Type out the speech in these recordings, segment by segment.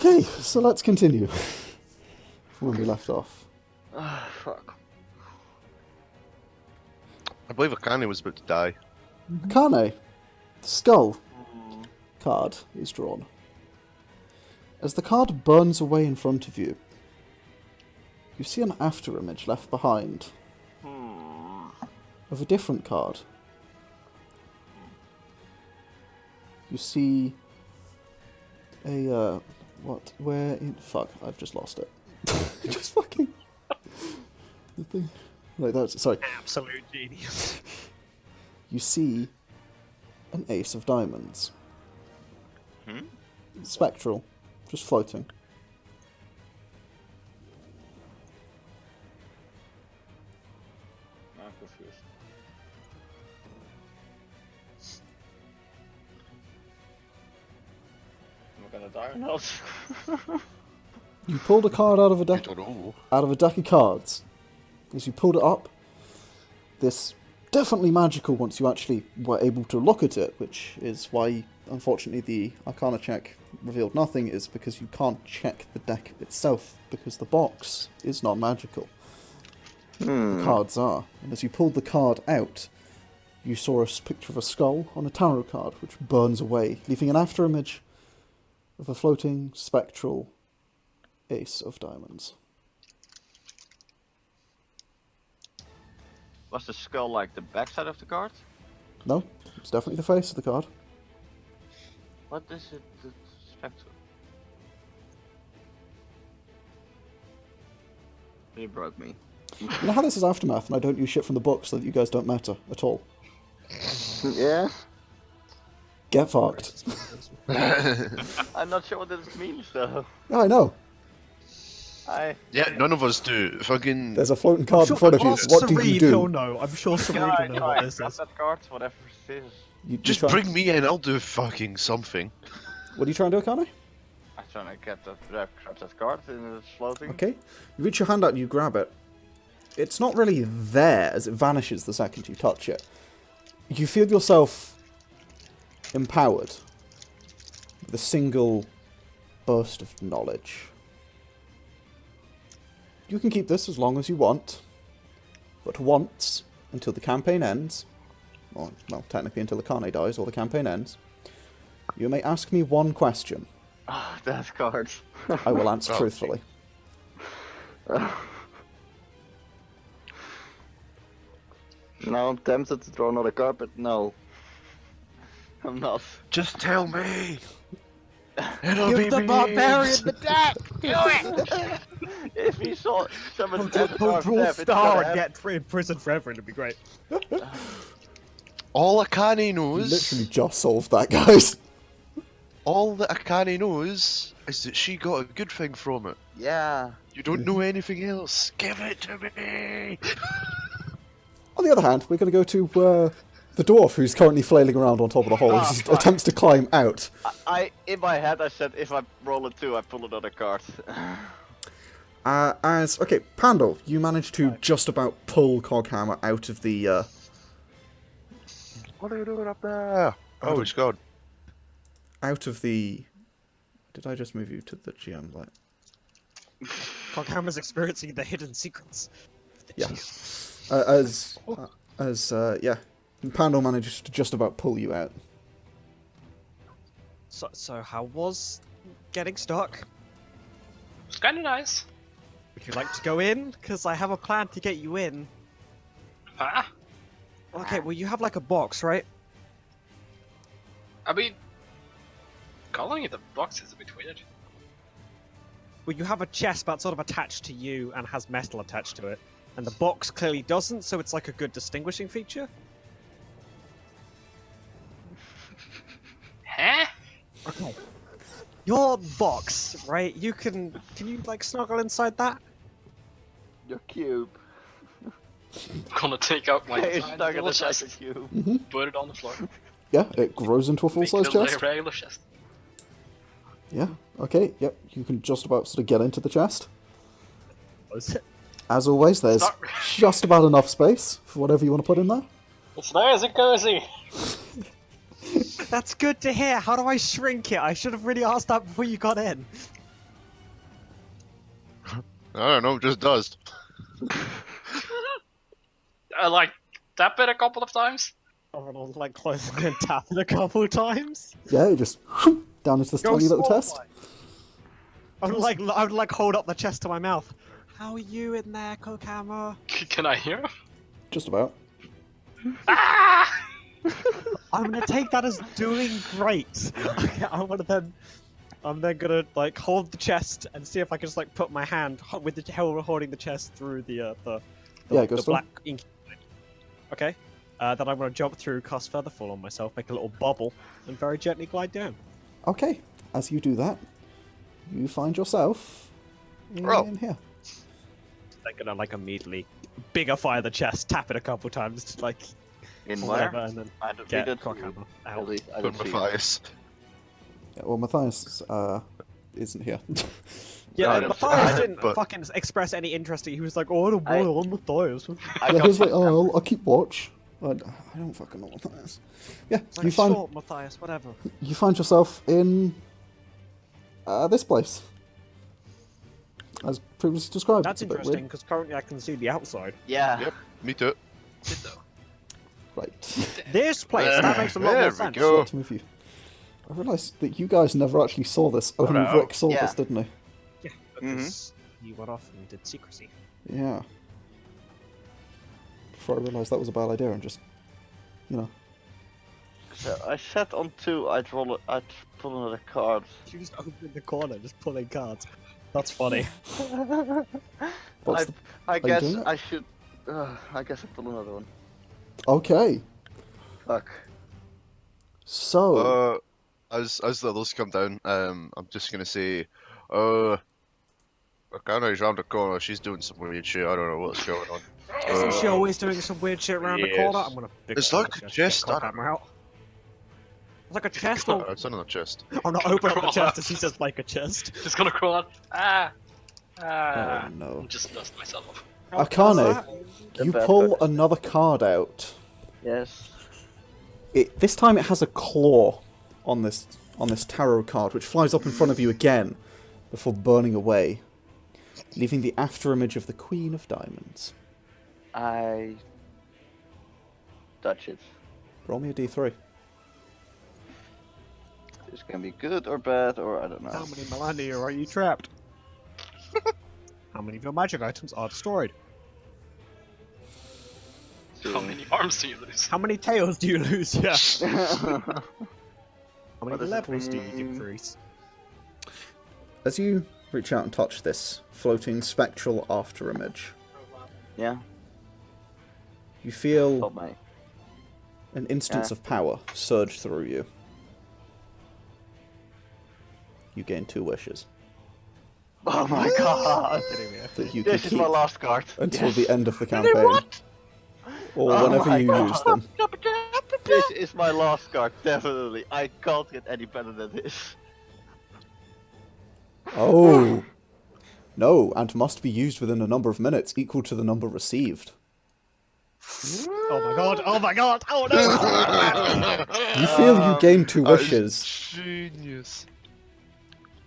Okay, so let's continue from when we left off. Ah, fuck. I believe Akane was about to die. Akane, the skull card is drawn. As the card burns away in front of you, you see an after image left behind of a different card. You see a, what, where in, fuck, I've just lost it. Just fucking, the thing, right, that's, sorry. Absolute genius. You see an ace of diamonds. Spectral, just floating. I'm confused. Am I gonna die or not? You pulled a card out of a I deck, don't know. out of a deck of cards. As you pulled it up, this definitely magical once you actually were able to look at it, which is why, unfortunately, the Arcana check revealed nothing, is because you can't check the deck itself, because the box is not magical. The cards are. And as you pulled the card out, you saw a picture of a skull on a tarot card, which burns away, leaving an after image of a floating, spectral ace of diamonds. Was the skull like the backside of the card? No, it's definitely the face of the card. What is it? The spectrum? He broke me. You know how this is Aftermath, and I don't use shit from the book so that you guys don't matter at all? Yeah? Get fucked. I'm not sure what this means though. Yeah, I know. Yeah, none of us do. Fucking. There's a floating card in front of you. What do you He'll do? know. I'm sure Sauriv will know what this grab is. that card, whatever it is. You Just try- bring me in, I'll do fucking something. What are you trying to do, Akane? I'm trying to get that, grab that card and it's floating. Okay. You reach your hand out and you grab it. It's not really there, as it vanishes the second you touch it. You feel yourself empowered with a single burst of knowledge. You can keep this as long as you want, but once, until the campaign ends, or, well, technically until Akane dies or the campaign ends, you may ask me one question. Ah, that card. I will answer Oh, truthfully. Now I'm tempted to draw another card, but no. I'm not. Just tell me. It'll Give the me. barbarian the deck! Do it! If he saw someone He'll draw Star and get in prison forever, it'd be great. All Akane You knows. literally just solved that, guys. All that Akane knows is that she got a good thing from it. Yeah. You don't know anything else. Give it to me. On the other hand, we're going to go to the dwarf who's currently flailing around on top of the hole. He fuck. attempts to climb out. I in my head I said if I roll a 2 I pull another card. Okay, Pandal, you managed to just about pull Coghammer out of the What are you doing up there? Oh, he's gone. out of the. Did I just move you to the GM? Like, Coghammer's experiencing the hidden secrets. yeah. Yeah, Pandal manages to just about pull you out. So how was getting stuck? It's kind of nice. Would you like to go in? Because I have a plan to get you in. Huh? Okay, well you have like a box, right? I mean, calling it a box is a bit weird. Well, you have a chest that's sort of attached to you and has metal attached to it. And the box clearly doesn't, so it's like a good distinguishing feature. Huh? Okay. Your box, right? Can you like snuggle inside that? Your cube. Gonna take out my It's tiny stuck in little the chest, cube. put it on the floor. Yeah, it grows into a Make full-size it a chest. regular chest. Yeah. Okay. Yep. You can just about sort of get into the chest. Was it? As always, there's Not- just about enough space for whatever you want to put in there. It's nice and cozy. That's good to hear. How do I shrink it? I should have really asked that before you got in. I don't know, it just does. I like tap it a couple of times. I'm gonna like close and tap it a couple times. Yeah, you just down into this Go tiny little small, test. like. I would like hold up the chest to my mouth. How are you in there, Coghammer? Can I hear? Just about. Ah! I'm gonna take that as doing great. Okay, I'm then gonna like hold the chest and see if I can just like put my hand with the holding the chest through the Yeah, go the still. black ink. Okay. Then I'm gonna jump through, cast Featherfall on myself, make a little bubble, and very gently glide down. Okay, as you do that, you find yourself in Oh. here. I'm gonna like immediately bigger fire the chest, tap it a couple times, to, like In whatever, where? and then I don't get read it. Coghammer out. Really, I Put don't see it. Mathias. Yeah, well, Matthias isn't here. Yeah, I don't- Mathias I- didn't but- fucking express any interest. He was like, "Oh, I don't I- want on Mathias." I Yeah, got he was like, some- oh, I'll keep watch. I don't fucking know what that is. Yeah, It's like, you find sure, Mathias, whatever. you find yourself in this place, as previously described. That's It's a bit interesting because currently I can see the outside. Yeah. Yep, me too. Ditto. weird. Right. This place that makes a lot There more we sense. go. Not to move you. I realised that you guys never actually saw this. Only no. Rick saw Yeah. this, didn't he? Yeah, because you went off and did secrecy. Yeah. Before I realised that was a bad idea and just, you know. So I sat on 2. I'd pull another card. You just open the corner, just pulling cards. That's funny. What's the... I you guess doing it? I should. I guess I pull another one. Okay. Fuck. So, As the others come down, I'm just gonna say, Akane's round the corner. She's doing some weird shit. I don't know what's going on. Isn't she always doing some weird shit around the yes. corner? I'm gonna pick It's up like the a chest, chest, get I don't Coghammer out. It's like a chest Oh, or... it's on the chest. Oh no, open up the chest and she says like a chest. Just gonna crawl out. Ah. oh no. Just dust myself off. Akane, The you bad pull guys. another card out. Yes. This time it has a claw on this tarot card, which flies up in front of you again before burning away, leaving the after image of the Queen of Diamonds. I touch it. Roll me a d3. It's gonna be good or bad or I don't know. How many millennia are you trapped? How many of your magic items are destroyed? How many arms do you lose? How many tails do you lose? Yeah. How many What does it levels do you mean? decrease? As you reach out and touch this floating spectral after image, Yeah. you feel Help me. an instance Yeah. of power surge through you. You gain 2 wishes Oh my god. that you can This is keep my last card. until Yes. the end of the campaign, or Oh whenever my you God. use them. This is my last card, definitely. I can't get any better than this. Oh! No, and must be used within a number of minutes equal to the number received. Oh my god, oh my god, oh no! You feel you gain 2 That is wishes, Genius.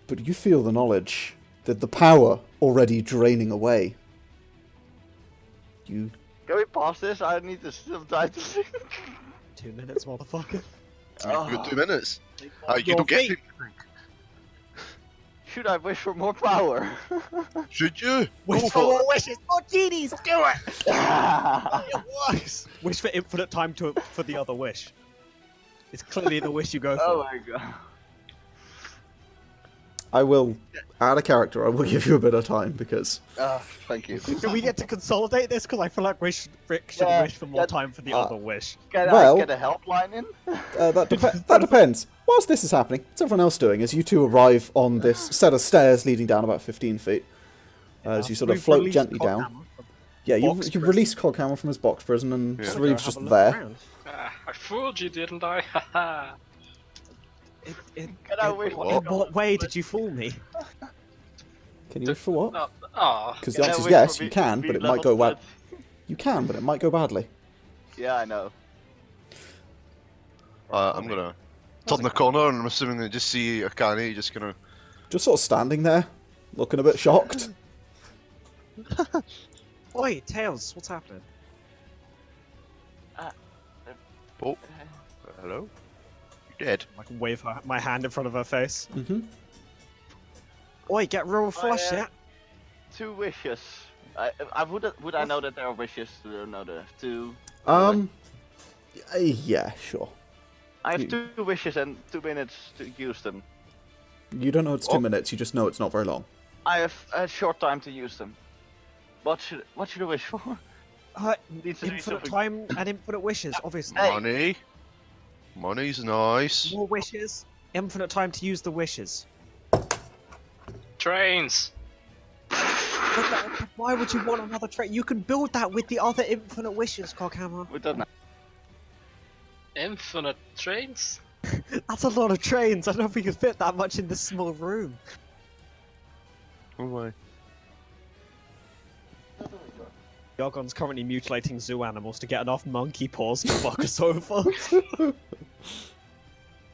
but you feel the knowledge that the power already draining away. You Can we pause this? I need to some time to think. 2 minutes, motherfucker. You've got 2 minutes. You Your don't get feet. to Should I wish for more power? Should you? Wish for more wishes, more genies, do it! It works! Wish for infinite time for the other wish. It's clearly the wish you go for. Oh my god. I will add a character, I will give you a bit of time because Thank you. Do we get to consolidate this? Because I feel like Rick should Yeah, wish for more that- time for the other wish. Can Well- I get a helpline in? that depends. Whilst this is happening, what's everyone else doing as you two arrive on this set of stairs leading down about 15 feet? As you sort of We've float released gently Coghammer down. from Yeah, you box release Coghammer from his box prison and Yeah. Go Sauriv's have just a look there. around. I fooled you, didn't I? Haha. Can I wish for In what way did you fool me? Can you wish for what? No. Aw. Because Can the I answer is wish yes, for you be- can, be but it might level go bad. set? You can, but it might go badly. Yeah, I know. I'm gonna turn the corner and I'm assuming they just see Akane just gonna. Just sort of standing there, looking a bit shocked. Oi, Tails, what's happening? Oh, hello? You dead? I can wave my hand in front of her face. Mm-hmm. Oi, get real flush, yeah? 2 wishes. Would I know that there are wishes to know the 2? Yeah, sure. I have 2 wishes and 2 minutes to use them. You don't know it's 2 minutes, you just know it's not very long. I have a short time to use them. What should I wish for? Needs to be Infinite something- time and infinite wishes, obviously. Hey. Money. Money's nice. More wishes, infinite time to use the wishes. Trains. But why would you want another train? You can build that with the other infinite wishes, Coghammer. With that, Infinite trains? That's a lot of trains. I don't know if we can fit that much in this small room. Oh my. Yargon's currently mutilating zoo animals to get enough monkey paws to fuck us over.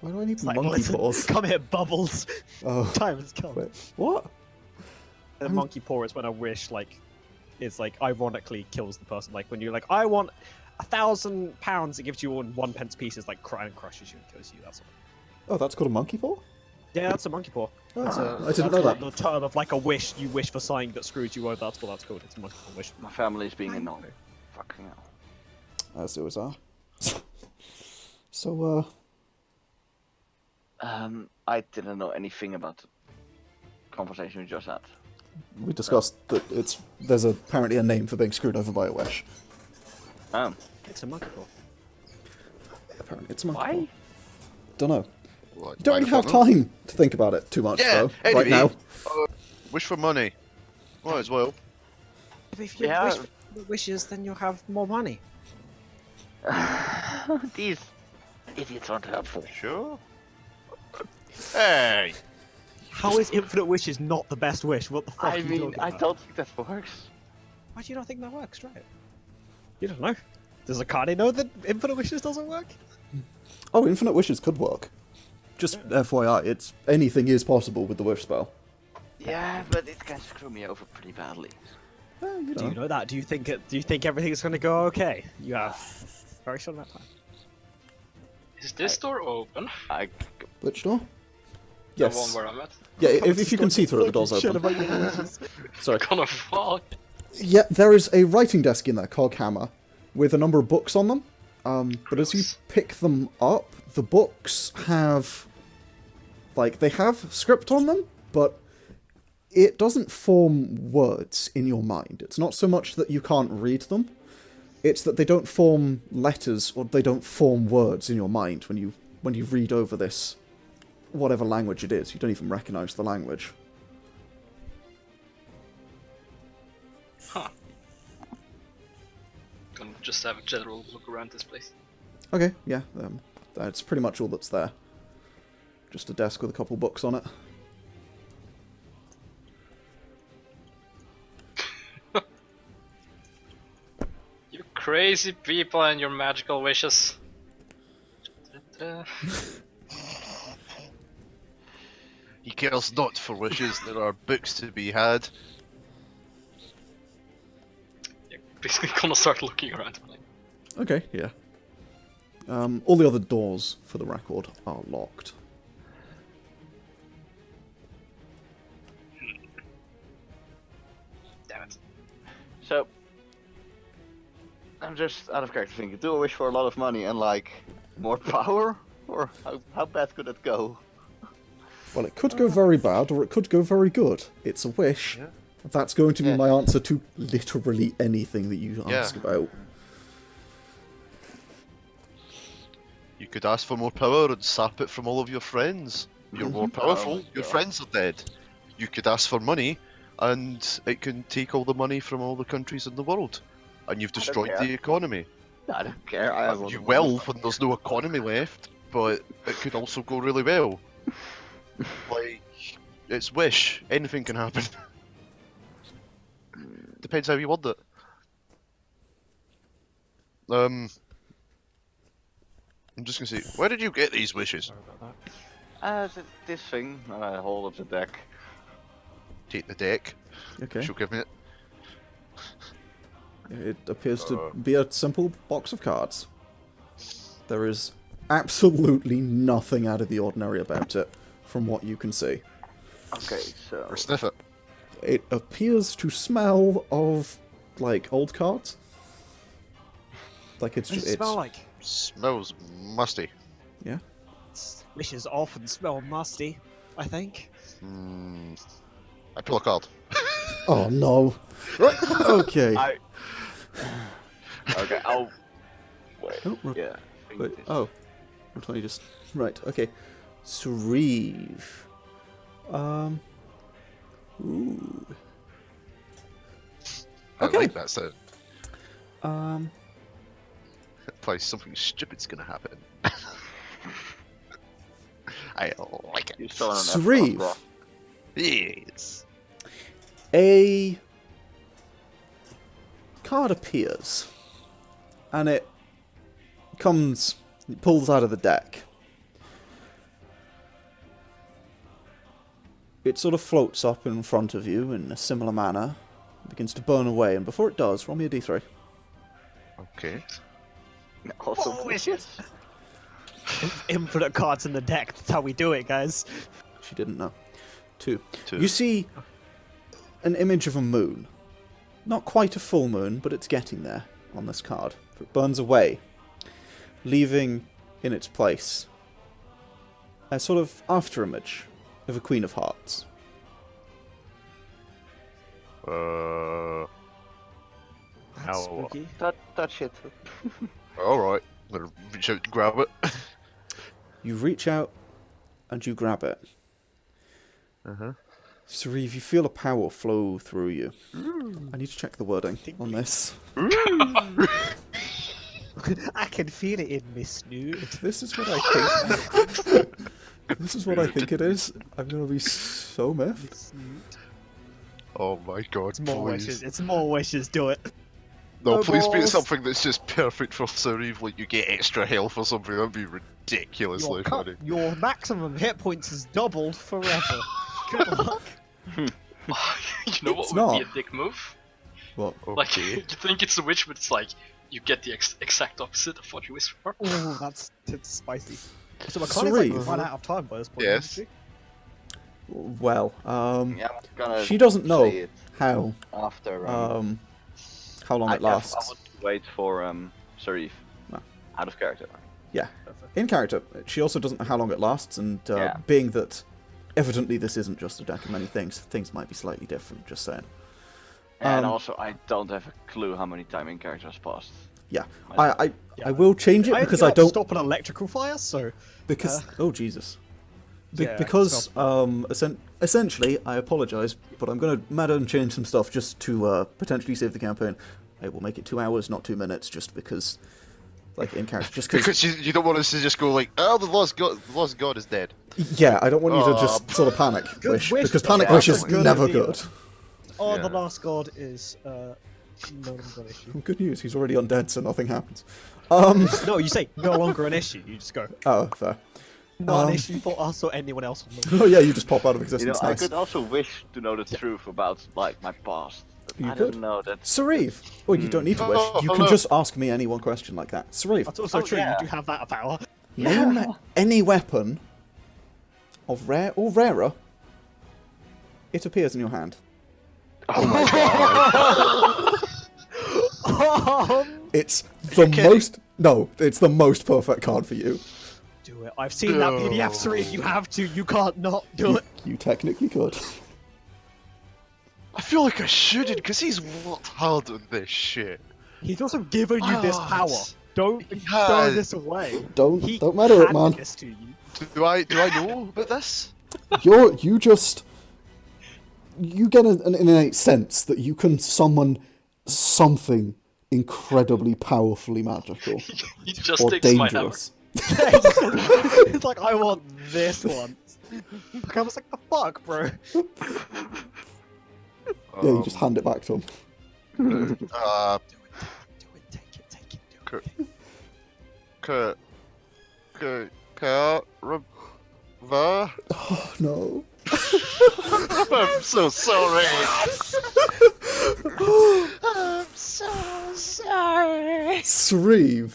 Why do I need It's like, monkey listen, paws? come here, Bubbles. Oh, Time has come. wait, what? The monkey paw is when a wish, like, is like ironically kills the person. Like when you're like, I want £1,000, it gives you all in 1 pence pieces, like and crushes you and kills you. That's all. Oh, that's called a monkey paw? Yeah, that's a monkey paw. That's I didn't know that. The term of like a wish. You wish for something that screws you over. That's what that's called. It's a monkey paw wish. my family is being annoying. Fucking hell. As always are. So, I didn't know anything about the conversation we just had. we discussed that there's apparently a name for being screwed over by a wish. It's a monkey paw. Apparently it's a monkey Why? paw. Don't know. What, You don't really have microphone? time to think about it too much, Yeah, though, anyway, right now. Wish for money. Might as well. If you Yeah. wish for the wishes, then you'll have more money. These idiots aren't helpful. Sure. Hey! How is infinite wishes not the best wish? What the fuck I are you mean, talking I about? don't think that works. Why do you not think that works? Try it. You don't know. Does Akane know that infinite wishes doesn't work? Oh, infinite wishes could work. Just FYI, anything is possible with the wish spell. Yeah, but it can screw me over pretty badly. You Do know. you know that? Do you think everything's gonna go okay? You have very short amount of time. Is this door open? Which door? The Yes. one where I'm at? Yeah, if you can see through it, the door's Shit open. about your wishes. Sorry. Gonna fall. Yeah, there is a writing desk in there, Coghammer, with a number of books on them. But as you Gross. pick them up, the books have... they have script on them, but it doesn't form words in your mind. It's not so much that you can't read them, it's that they don't form letters, or they don't form words in your mind when you read over this, whatever language it is. You don't even recognize the language. Huh. Gonna just have a general look around this place. Okay, yeah, that's pretty much all that's there. Just a desk with a couple books on it. You crazy people and your magical wishes. He cares not for wishes, there are books to be had. You're basically gonna start looking around. Okay, yeah. All the other doors, for the record, are locked. Damn it. So, I'm just out of character thinking, do I wish for a lot of money and more power? Or how bad could it go? Well, it could go very bad, or it could go very good. It's a wish. Yeah. That's going to be Yeah. my answer to literally anything that you Yeah. ask about. You could ask for more power and sap it from all of your friends. You're more powerful, Oh my your God. friends are dead. You could ask for money, and it can take all the money from all the countries in the world. And you've destroyed care. the economy. I don't care. I have You will when there's no economy left, but it could also go really well. It's wish. Anything can happen. Depends how you want it. I'm just gonna say, where did you get these wishes? this thing, and I hold up the deck. Take the deck. Okay. She'll give me it. It appears to be a simple box of cards. There is absolutely nothing out of the ordinary about it, from what you can see. Okay, so Or sniff it. It appears to smell of, like, old cards. Like, it's What does just... it smell like? Smells musty. Yeah. Wishes often smell musty, I think. I pull a card. Oh, no. Right, okay. Okay, I'll... Wait, Oh, yeah. Wait, oh. Roll 20 just... Right, okay. Sauriv. Ooh. I Okay. like that sound. Implies something stupid's gonna happen. I like You it. still on an Sauriv. F++. Yes. A card appears, and it pulls out of the deck. It sort of floats up in front of you in a similar manner, begins to burn away, and before it does, roll me a d3. Okay. Also, Oh, wishes! Infinite cards in the deck, that's how we do it, guys. She didn't know. 2. Two. You see an image of a moon. Not quite a full moon, but it's getting there on this card. It burns away, leaving in its place a sort of afterimage of a Queen of Hearts. That's Ow. spooky. that shit. Alright. I'm gonna reach out and grab it. You reach out and you grab it. Sauriv, you feel a power flow through you. I need to check the wording on this. I can feel it in me, Snoot. This is what I think. This is what I think it is. I'm gonna be so miffed. Oh my god, It's more please. wishes. It's more wishes. Do it. No, No please be balls. something that's just perfect for Sauriv, like you get extra health or something. That'd be ridiculously funny. Your maximum hit points is doubled forever. Good luck. You know what It's would be not. a dick move? What? Like, Okay. you think it's a witch, but it's like, you get the exact opposite of what you wish for. Oh, that's spicy. So Akane's Sauriv. like run out of time by this point. Yes. isn't Well, Yeah, I'm gonna she doesn't know say it how after. how long it I lasts. would wait for Sauriv. No. Out of character. Yeah, in character. She also doesn't know how long it lasts, and Yeah. being that evidently this isn't just a deck of many things, things might be slightly different. Just saying. And Um, also, I don't have a clue how many time in character has passed. Yeah, I will change it I because ended I up don't stop an electrical fire, so because oh Jesus. Yeah, Because essentially, I apologise, but I'm going to matter and change some stuff just to potentially save the campaign. It will make it 2 hours, not 2 minutes, just because, like in character, just because. Because you don't want us to just go like, oh, the lost god is dead. Yeah, I don't want you to just sort of panic wish, because panic wish is that's a good never idea. good. oh, Yeah. the last god is no longer an issue. Good news, he's already undead, so nothing happens. No, you say no longer an issue. You just go Oh, fair. not an Um, issue for us or anyone else on the Oh yeah, you just pop out of You know, existence. I Nice. could also wish to know the truth about like my past. But You I could. don't know that. Sauriv. Oh, you don't need to wish. Oh, You can hello. just ask me any one question like that. Sauriv, That's also Oh, true. yeah. You do have that power. name any weapon of rare or rarer. It appears in your hand. Oh my god. It's the most. No, it's the most perfect card for you. Do it. I've seen that PDF, Sauriv. You have to. You can't not do it. You technically could. I feel like I shouldn't, because he's worked hard on this shit. He's also given you this power. Yes. Don't He throw has. this away. Don't He matter it, handed man. this to you. Do I know about this? You get an innate sense that you can summon something incredibly powerfully magical He just or takes my hammer. dangerous. It's like, I want this one. I was like, the fuck, bro? Yeah, you just hand it back to him. Do it, take it, do it. Oh no. I'm so sorry. I'm sorry. Sauriv.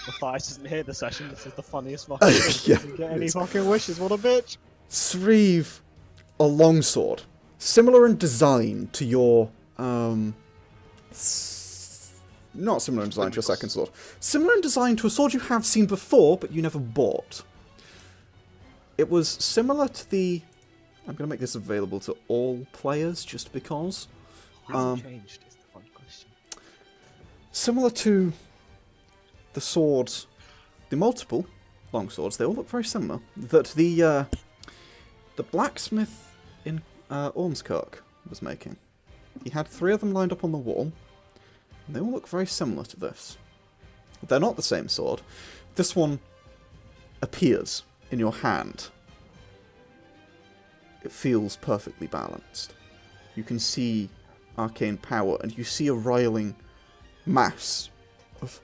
Mathias doesn't hear the session. This is the funniest fucking thing. Yeah, Doesn't get it any is. fucking wishes. What a bitch. Sauriv, a longsword, similar in design to your not similar in design to your second sword. Similar in design to a sword you have seen before, but you never bought. It was similar to the... I'm going to make this available to all players, just because. What's changed is the fun question. Similar to the swords, the multiple long swords, they all look very similar. That the blacksmith in Ormskirk was making. He had 3 of them lined up on the wall, and they all look very similar to this. They're not the same sword. This one appears in your hand. It feels perfectly balanced. You can see arcane power, and you see a riling mass of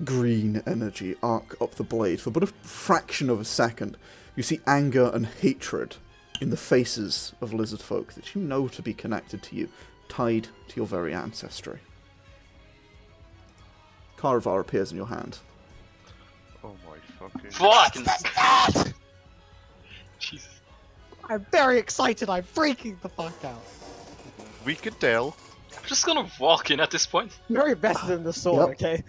green energy arc up the blade for but a fraction of a second. You see anger and hatred in the faces of lizard folk that you know to be connected to you, tied to your very ancestry. Karavar appears in your hand. Oh my fucking... Fucking. Jesus. I'm very excited. I'm freaking the fuck out. We could tell. I'm just gonna walk in at this point. Very better than the sword, Yep. okay?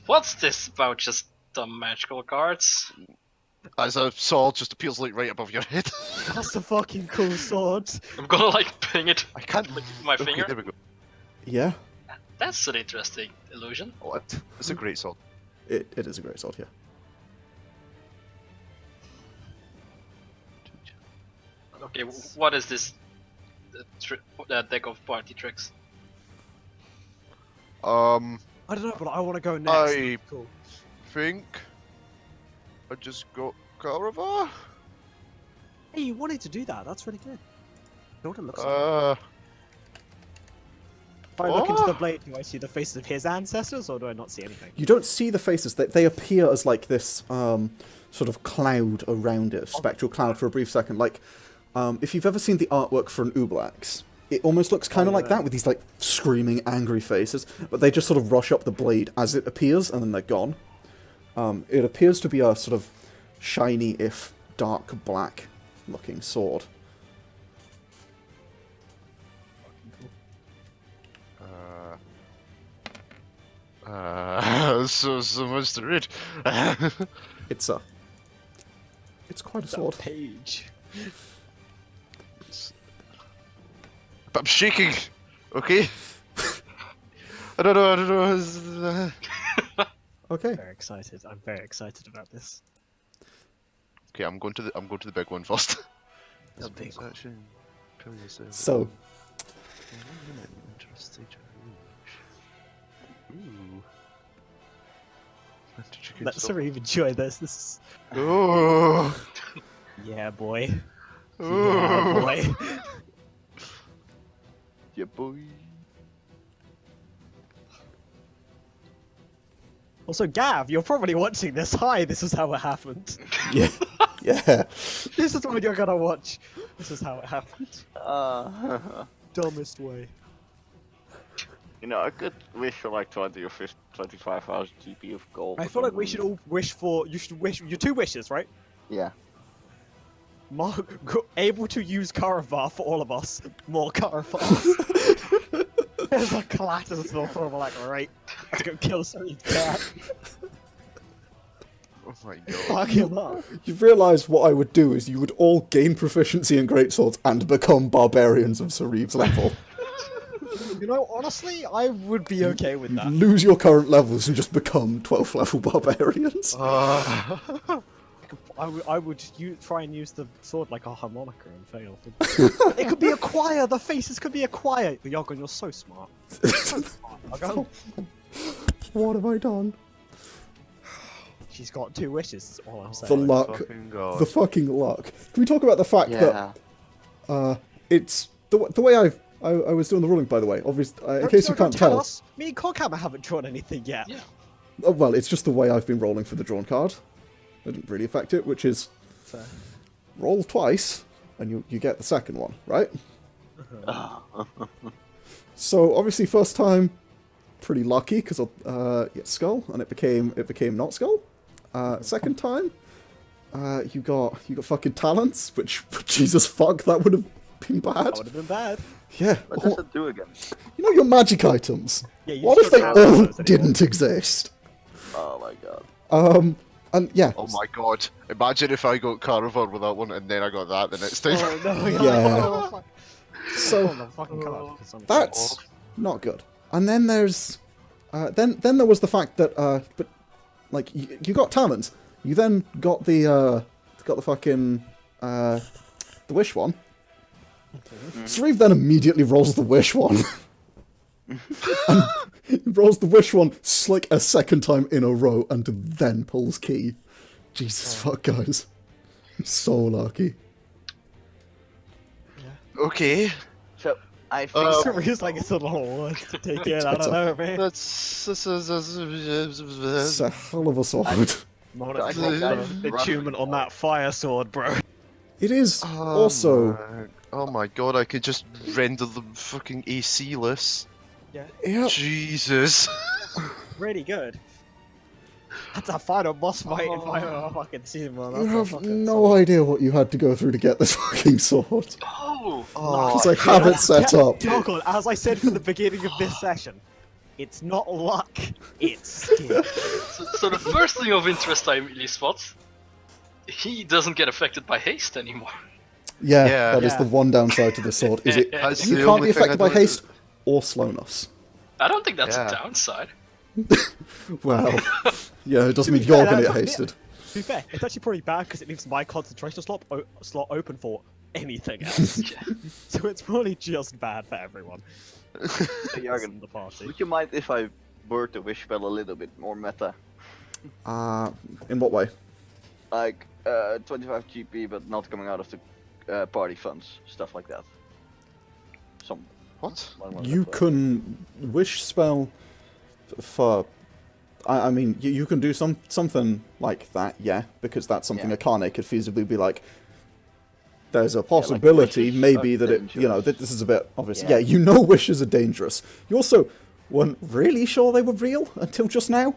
What's this about just the magical cards? As a sword just appears like right above your head. That's a fucking cool sword. I'm gonna like ping it I can't... with my Okay, finger. there we go. Yeah, That's an interesting illusion. What? It's a great sword. it is a great sword, yeah. Okay, what is this deck of party tricks? I don't know, but I want to go next. I- Cool. Think... I just got Karavar? Hey, you wanted to do that. That's really good. Know what it looks like? If I look into the blade, do I see the faces of his ancestors, or do I not see anything? You don't see the faces. They appear as like this sort of cloud around it, spectral cloud for a brief second. Like, if you've ever seen the artwork for an Ublax, it almost looks kind of like that, with these like screaming, angry faces. But they just sort of rush up the blade as it appears, and then they're gone. It appears to be a sort of shiny, if dark black looking sword. So much to read. It's quite a sword. Page. But I'm shaking. Okay. I don't know. Okay. Very excited. I'm very excited about this. Okay, I'm going to the big one first. The big one. So, Let's Sauriv enjoy this. This is... Oh. Yeah, boy. Oh. Yeah, boy. Yeah, boy. Also, Gav, you're probably watching this. Hi, this is how it happened. yeah. Yeah. This is what you're gonna watch. This is how it happened. Dumbest way. You know, I could wish for like 20 or 50, 25,000 GP of gold. I or feel like we something. should all wish for. You should wish your 2 wishes, right? Yeah. Able to use Karavar for all of us. More Karavar. There's a clatter stuff. I'm like, right, let's go kill Sauriv's cat. Oh my god. Fuck him up. You've realised what I would do is you would all gain proficiency in greatswords and become barbarians of Sauriv's level. You know, honestly, I would be okay with that. Lose your current levels and just become 12th level barbarians. I would try and use the sword like a harmonica and fail. It could be a choir. The faces could be a choir. Yargon, you're so smart. So smart, Yargon. What have I done? She's got 2 wishes. That's all I'm The saying. luck. Fucking god. The fucking luck. Can we talk about the fact Yeah. that it's the way I was doing the ruling, by the way. Obviously, in case you can't Tell tell. us, me and Coghammer haven't drawn anything yet. Yeah. Well, it's just the way I've been rolling for the drawn card. It didn't really affect it, which is Fair. roll twice and you get the second one, right? So obviously, first time pretty lucky because skull, and it became not skull. Second time, you got fucking talents, which Jesus fuck, that would have been bad. That would have been bad. Yeah. What does it do again? You know your magic items. Yeah, you What just if they don't have all those anymore. didn't exist? Oh my god. And yeah. Oh my god. Imagine if I got Carnivore with that one and then I got that the next time. Oh no! Yeah. Oh, fuck. So Oh, the fucking card, 'cause I'm- that's not good. And then there's, then there was the fact that, but like you got talent. You then got the fucking the wish one. Sauriv then immediately rolls the wish one. And he rolls the wish one like a second time in a row and then pulls key. Jesus fuck, guys. I'm so lucky. Okay. So I think It's like it's a lot of words to take in. I don't know, man. That's It's a hell of a sword. I think The attunement on that fire sword, bro. It is also... Oh my god, I could just render them fucking AC-less. Yeah, Jesus. Really good. That's a final boss fight if I ever fucking seen one. you have no idea what you had to go through to get this fucking sword. Oh! Because I have it set up. Yargon, as I said from the beginning of this session, it's not luck, it's skill. So the first thing of interest I immediately spot, he doesn't get affected by haste anymore. Yeah, Yeah. that is the one downside to this sword. Is it? That's You the can't only be thing I affected by don't- haste or slowness. I don't think that's Yeah. a downside. Well, yeah, it doesn't mean you're going to get hasted. To be fair, it's actually probably bad because it leaves my concentration slot open for anything else. So it's probably just bad for everyone Hey, in Yargon, the party. would you mind if I were to wish spell a little bit more meta? In what way? Like 25 GP, but not coming out of the party funds, stuff like that. Some. What? You can wish spell for... I mean, you can do something like that, yeah, because that's something Yeah. Akane could feasibly be like, there's a possibility, wishes maybe are that it, you know, dangerous. this is a bit obvious. Yeah. Yeah, you know wishes are dangerous. You also weren't really sure they were real until just now.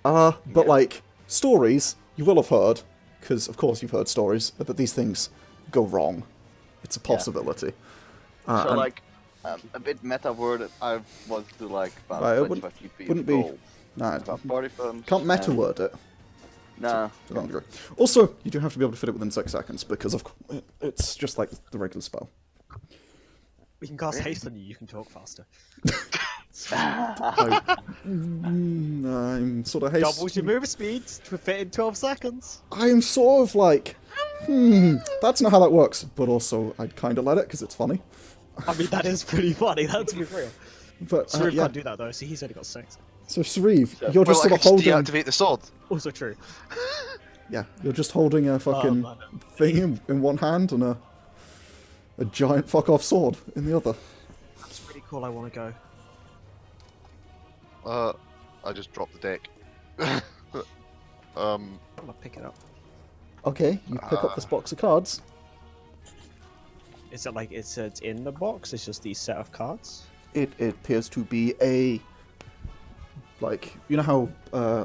But like, stories, you will have heard, because of course you've heard stories, that these things go wrong. It's a possibility. So and- like a bit meta word I want to like about Right, it 25 GP. wouldn't be- gold, Nah, about party funds. can't meta and- word it. Nah. to that degree. Also, you do have to be able to fit it within 6 seconds, because it's just like the regular spell. We can cast haste on you, you can talk faster. I'm sort of hasty. Doubles your move speed to fit in 12 seconds. I'm sort of like, that's not how that works. But also, I'd kind of let it because it's funny. I mean, that is pretty funny, that's be real. But Sauriv yeah. can't do that though, so he's only got 6. So Sauriv, So- you're just Well, I sort of could holding. deactivate the sword. Also true. Yeah, you're just holding a fucking man. thing in one hand and a giant fuck off sword in the other. That's pretty cool, I want to go. I just dropped the deck. I'm gonna pick it up. Okay, you pick up this box of cards. Is it like it's in the box? It's just these set of cards? It appears to be a, like, you know how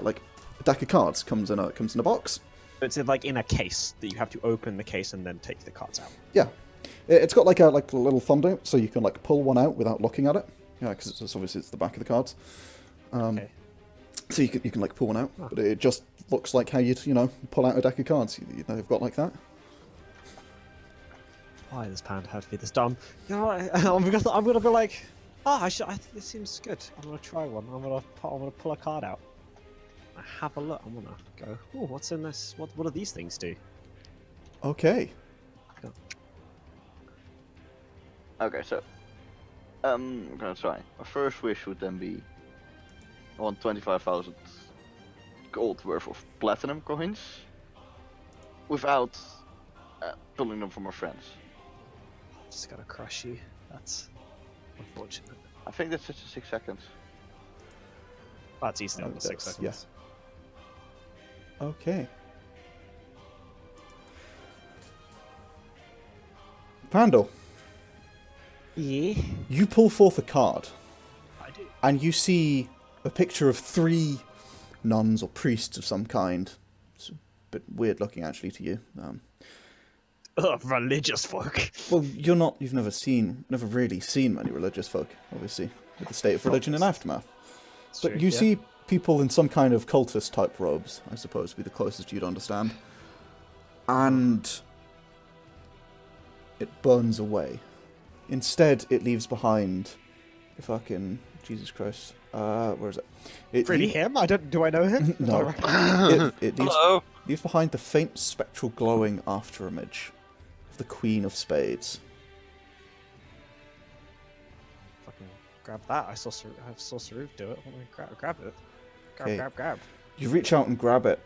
like a deck of cards comes in a box. It's like in a case that you have to open the case and then take the cards out. Yeah, it's got like a little thumb down, so you can like pull one out without looking at it. Yeah, because it's obviously it's the back of the cards. Okay. So you can like pull one out, but it just looks like how you'd pull out a deck of cards. You know, they've got like that. Why does Panda have to be this dumb? You know what? I'm gonna be like, I think this seems good. I'm gonna try one. I'm gonna pull a card out. Have a look. I'm gonna go. Oh, what's in this? What do these things do? Okay. Okay, so I'm gonna try. My first wish would then be I want 25,000 gold worth of platinum coins without pulling them from my friends. Just gotta crush you. That's unfortunate. I think that's just 6 seconds. That's easily under 6 That's- seconds. Okay. Pandal, Yeah. you pull forth a card, I do. and you see a picture of 3 nuns or priests of some kind. It's a bit weird looking, actually, to you. Ugh, religious folk. Well, you've never really seen many religious folk, obviously, with the state of religion in Aftermath. But True, you yeah. see people in some kind of cultist-type robes, I suppose, would be the closest you'd understand. And it burns away. Instead, it leaves behind the fucking... Jesus Christ. Where is it? Really him? Do I know him? No. It Hello. leaves behind the faint spectral glowing afterimage of the Queen of Spades. Fucking grab that. I saw Sauriv do it. Grab it. Okay. Grab. You reach out and grab it.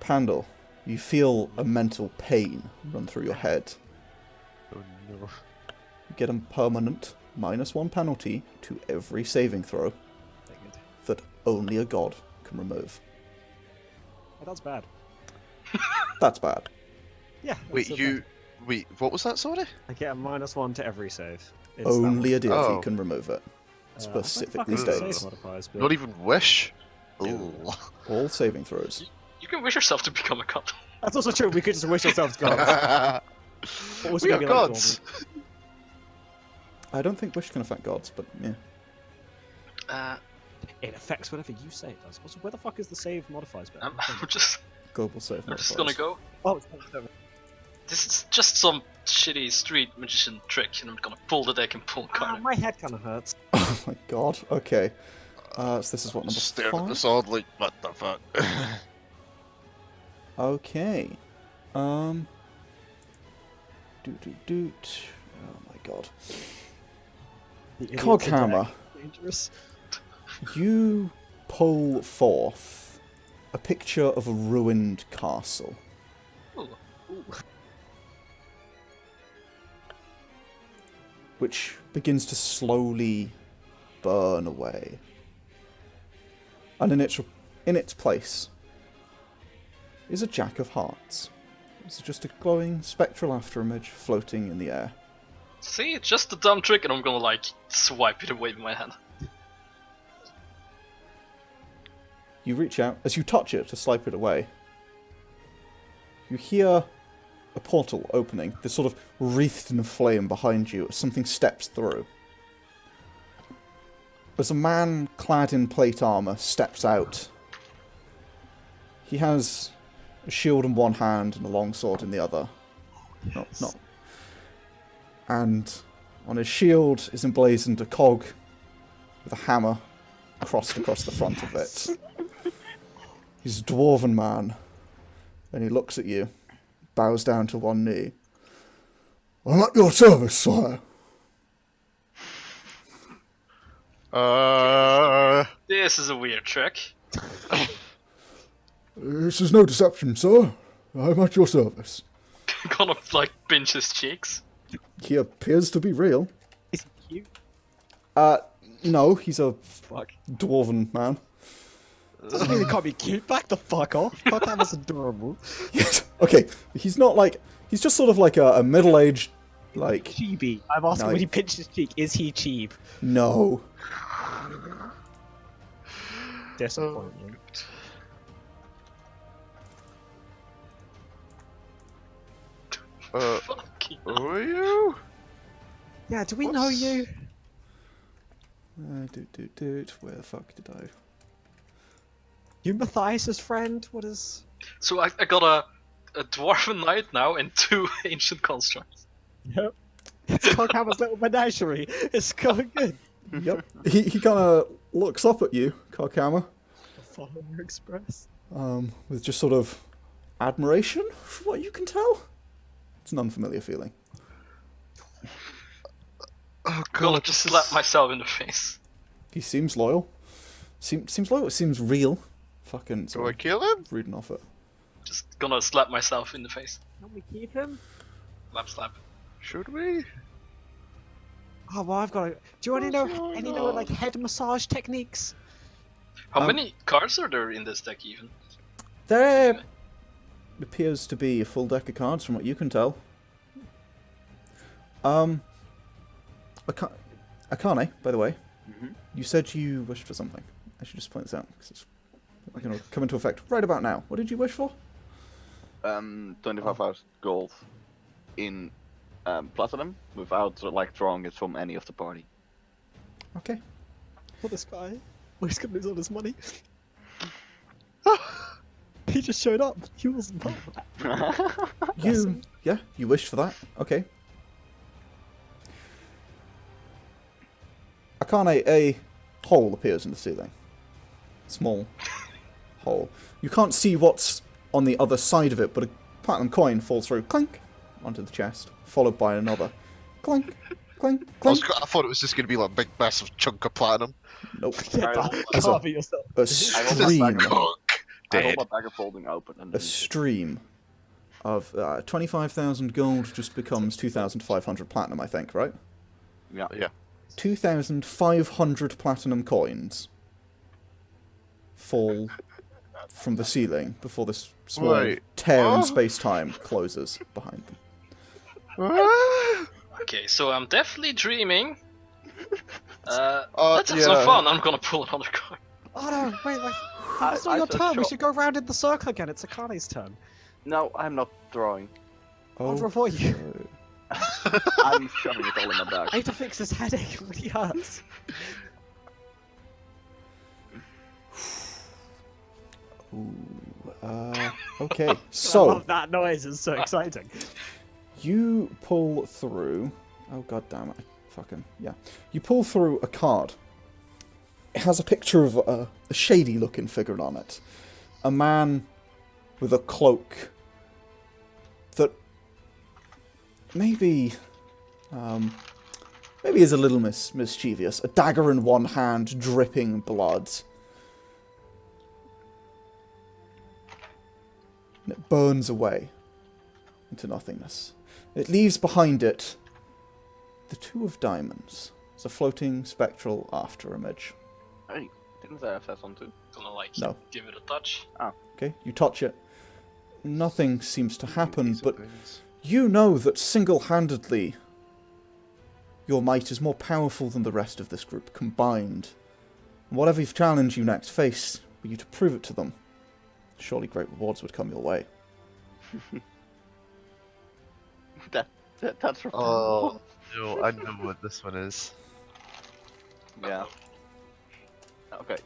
Pandal, you feel a mental pain run through your head. Oh no. You get a permanent -1 penalty to every saving throw Figured. that only a god can remove. Oh, that's bad. That's bad. Yeah. Wait, that's Wait, what was that, sorry? I get a -1 to every save. It's Only a deity Oh. can remove it. Specifically fucking states. save modifiers, but... Not even wish? Oh. All saving throws. You can wish yourself to become a god. That's also true. We could just wish ourselves gods. What was it We gonna are be like, gods! I don't think wish can affect gods, but yeah. It affects whatever you say it does. Also, where the fuck is the save modifiers bit? I'm just Global save I'm just modifiers. gonna go. Oh, it's not. This is just some shitty street magician trick, and I'm gonna pull the deck and pull a card. My head kind of hurts. Oh my god, okay. So this is what, number Staring at the 5? sword like, what the fuck? Okay. Doot. Oh my god. Coghammer. Dangerous. You pull forth a picture of a ruined castle. Ooh. Which begins to slowly burn away. And in its place is a Jack of Hearts. It's just a glowing spectral afterimage floating in the air. See, it's just a dumb trick, and I'm gonna like swipe it away with my hand. You reach out, as you touch it to swipe it away, you hear a portal opening, this sort of wreathed in flame behind you as something steps through. As a man clad in plate armour steps out, he has a shield in one hand and a longsword in the other. Not. And on his shield is emblazoned a cog with a hammer crossed across the front of it. He's a dwarven man, and he looks at you, bows down to one knee. I'm at your service, sire. This is a weird trick. This is no deception, sir. I'm at your service. Gonna like pinch his cheeks. He appears to be real. Is he cute? No, he's a Fuck. dwarven man. Doesn't mean he can't be cute. Back the fuck off. Coghammer's adorable. Okay, he's not like... He's just sort of like a middle-aged, like... Chibi. I'm asking No. when he pinched his cheek, is he cheap? No. Disappointment. Fucking Who are you? Yeah, do we know you? Where the fuck did I... You Mathias' friend? What is... So I got a dwarven knight now and 2 ancient constructs. Yep. It's Coghammer's little menagerie. It's going good. Yep. He kind of looks up at you, Coghammer, Follower Express. with just sort of admiration, from what you can tell. It's an unfamiliar feeling. Oh Gonna god, just slap myself in the face. He seems loyal. Seems loyal. Seems real. Fucking Do I kill him? reading off it. Just gonna slap myself in the face. Can we keep him? Slap. Should we? Oh, well, I've got to... Do you want to know any like head massage techniques? How many cards are there in this deck even? There appears to be a full deck of cards, from what you can tell. I can't, Akane, by the way, Mhm. you said you wished for something. I should just point this out, because it's going to come into effect right about now. What did you wish for? 25,000 gold in platinum without like drawing it from any of the party. Okay. For this guy, he's gonna lose all his money. He just showed up. He wasn't part of it. You wished for that. Okay. Akane, a hole appears in the ceiling. Small hole. You can't see what's on the other side of it, but a platinum coin falls through, clink, onto the chest, followed by another, clink, clink, clink. I thought it was just going to be like a big massive chunk of platinum. Nope. As a yourself. A stream. I hold Dead. my bag of folding open and A stream of 25,000 gold just becomes 2,500 platinum, I think, right? yeah. 2,500 platinum coins fall from the ceiling before this small Right. tear in Oh. space-time closes behind them. Okay, so I'm definitely dreaming. Uh, Let's have some yeah. fun. I'm gonna pull another coin. Oh no, wait. It's I not your said turn. We sure. should go round in the circle again. It's Akane's turn. No, I'm not drawing. I'll draw for you. I'm shoving it all in my bag. I need to fix this headache. It really hurts. Okay, I so love that noise. It's so exciting. you pull through. Oh god damn it! Fucking yeah. You pull through a card. It has a picture of a shady-looking figure on it. A man with a cloak that maybe is a little mischievous. A dagger in one hand, dripping blood. And it burns away into nothingness. It leaves behind it the Two of Diamonds. It's a floating spectral afterimage. Hey, didn't I have that on too? Gonna like No. give it a touch. Okay, you touch it. Nothing seems to happen, but you know that single-handedly your might is more powerful than the rest of this group combined. And whatever challenge you next face, for you to prove it to them, surely great rewards would come your way. That's Oh, no, I know what this one is. yeah. Okay.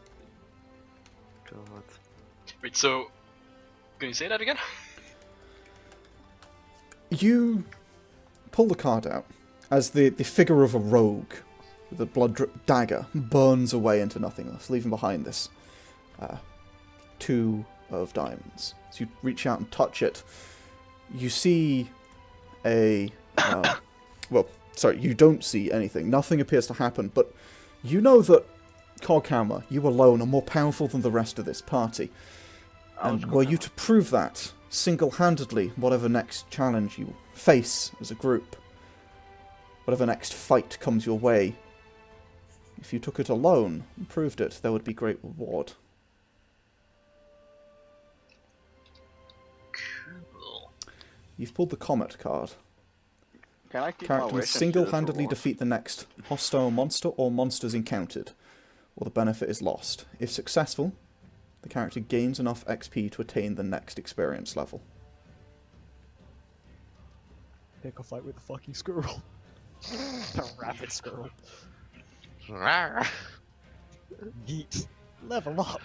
God. Wait, so can you say that again? You pull the card out as the figure of a rogue with a blood-drip dagger burns away into nothingness, leaving behind this Two of Diamonds. As you reach out and touch it, you see a... you don't see anything. Nothing appears to happen, but you know that Coghammer, you alone, are more powerful than the rest of this party. And were you to prove that, single-handedly, whatever next challenge you face as a group, whatever next fight comes your way, if you took it alone and proved it, there would be great reward. Cool. You've pulled the Comet card. Can I keep my Character wish must and single-handedly choose defeat the next hostile monster or monsters encountered, or the benefit is lost. If successful, the character gains enough XP to attain the next experience level. Pick a fight with the fucking squirrel. The rabbit squirrel. Rawr. Yeet. Level up.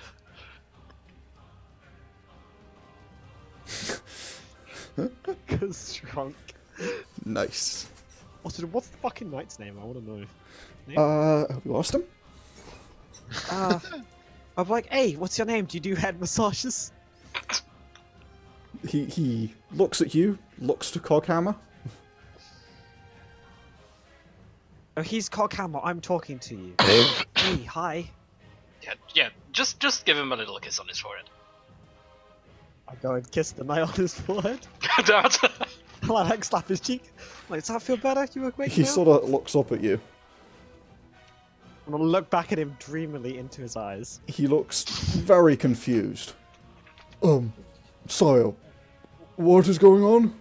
Cause shrunk. Nice. Also, what's the fucking knight's name? I want to know. Have you lost him? I'm like, hey, what's your name? Do you do head massages? He looks at you, looks to Coghammer. Oh, he's Coghammer. I'm talking to you. Hey, hi. Yeah. Just give him a little kiss on his forehead. I go and kiss the knight on his forehead. Damn it. I like slap his cheek. Like, does that feel better? You were quick. He sort of looks up at you. I'm gonna look back at him dreamily into his eyes. He looks very confused. Sire, what is going on?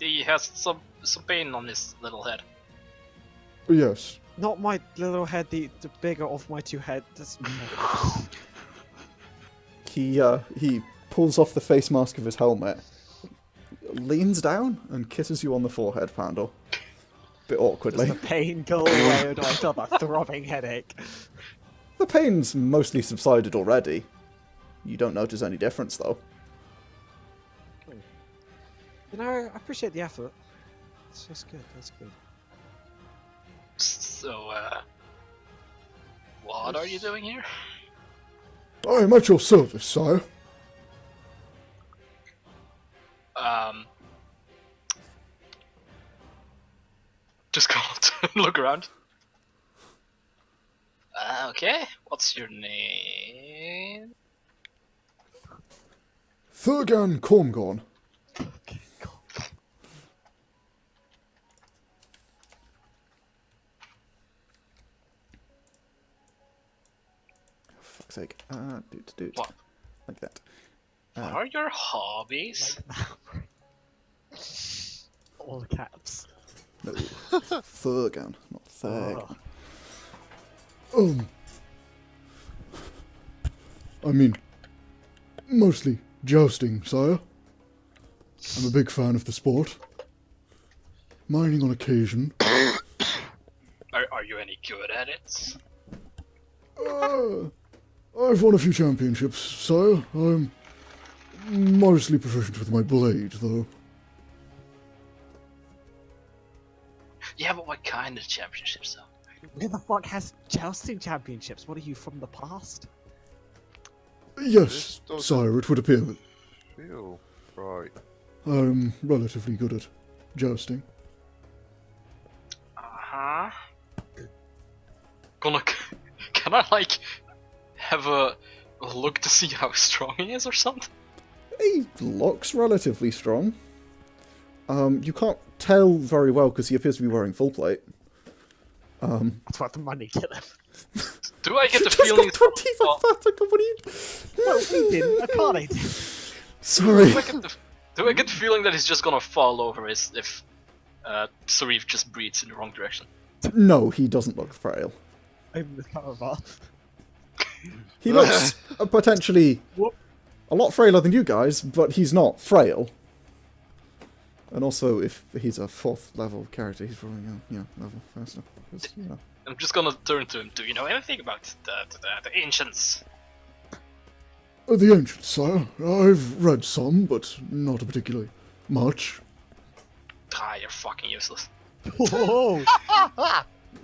He has some pain on his little head. Yes, Not my little head, the bigger of my two heads. He pulls off the face mask of his helmet, leans down, and kisses you on the forehead, Pandal. Bit awkwardly. Does the pain go away, or do I still have a throbbing headache? The pain's mostly subsided already. You don't notice any difference, though. You know, I appreciate the effort. That's good, that's good. So, what are you doing here? I am at your service, sire. Just go and look around. Okay, what's your name? Thurgan Cormgorn. Okay, cool. Fuck's sake. What? Like that. What are your hobbies? All the caps. No. Thurgan, not Thurg. Oh. I mean, mostly jousting, sire. I'm a big fan of the sport. Mining on occasion. Are you any good at it? I've won a few championships, sire. I'm mostly proficient with my blade, though. Yeah, but what kind of championships though? Who the fuck has jousting championships? What are you, from the past? Yes, doesn't sire, it would appear that Feel right. I'm relatively good at jousting. Uh-huh. Can I, like, have a look to see how strong he is or something? He looks relatively strong. You can't tell very well because he appears to be wearing full plate. That's what the money get him. Do I get the Just got feeling... 25 what are you... Well, we didn't. Akane did. Sorry. Do I get the feeling that he's just gonna fall over if Sauriv just breathes in the wrong direction? No, he doesn't look frail. Open the caravan. He looks potentially Whoop. a lot frailer than you guys, but he's not frail. And also, if he's a 4th level character, he's probably level faster. 'Cause, you know. I'm just gonna turn to him. Do you know anything about the ancients? The ancients, sire. I've read some, but not particularly much. Ah, you're fucking useless. Whoa!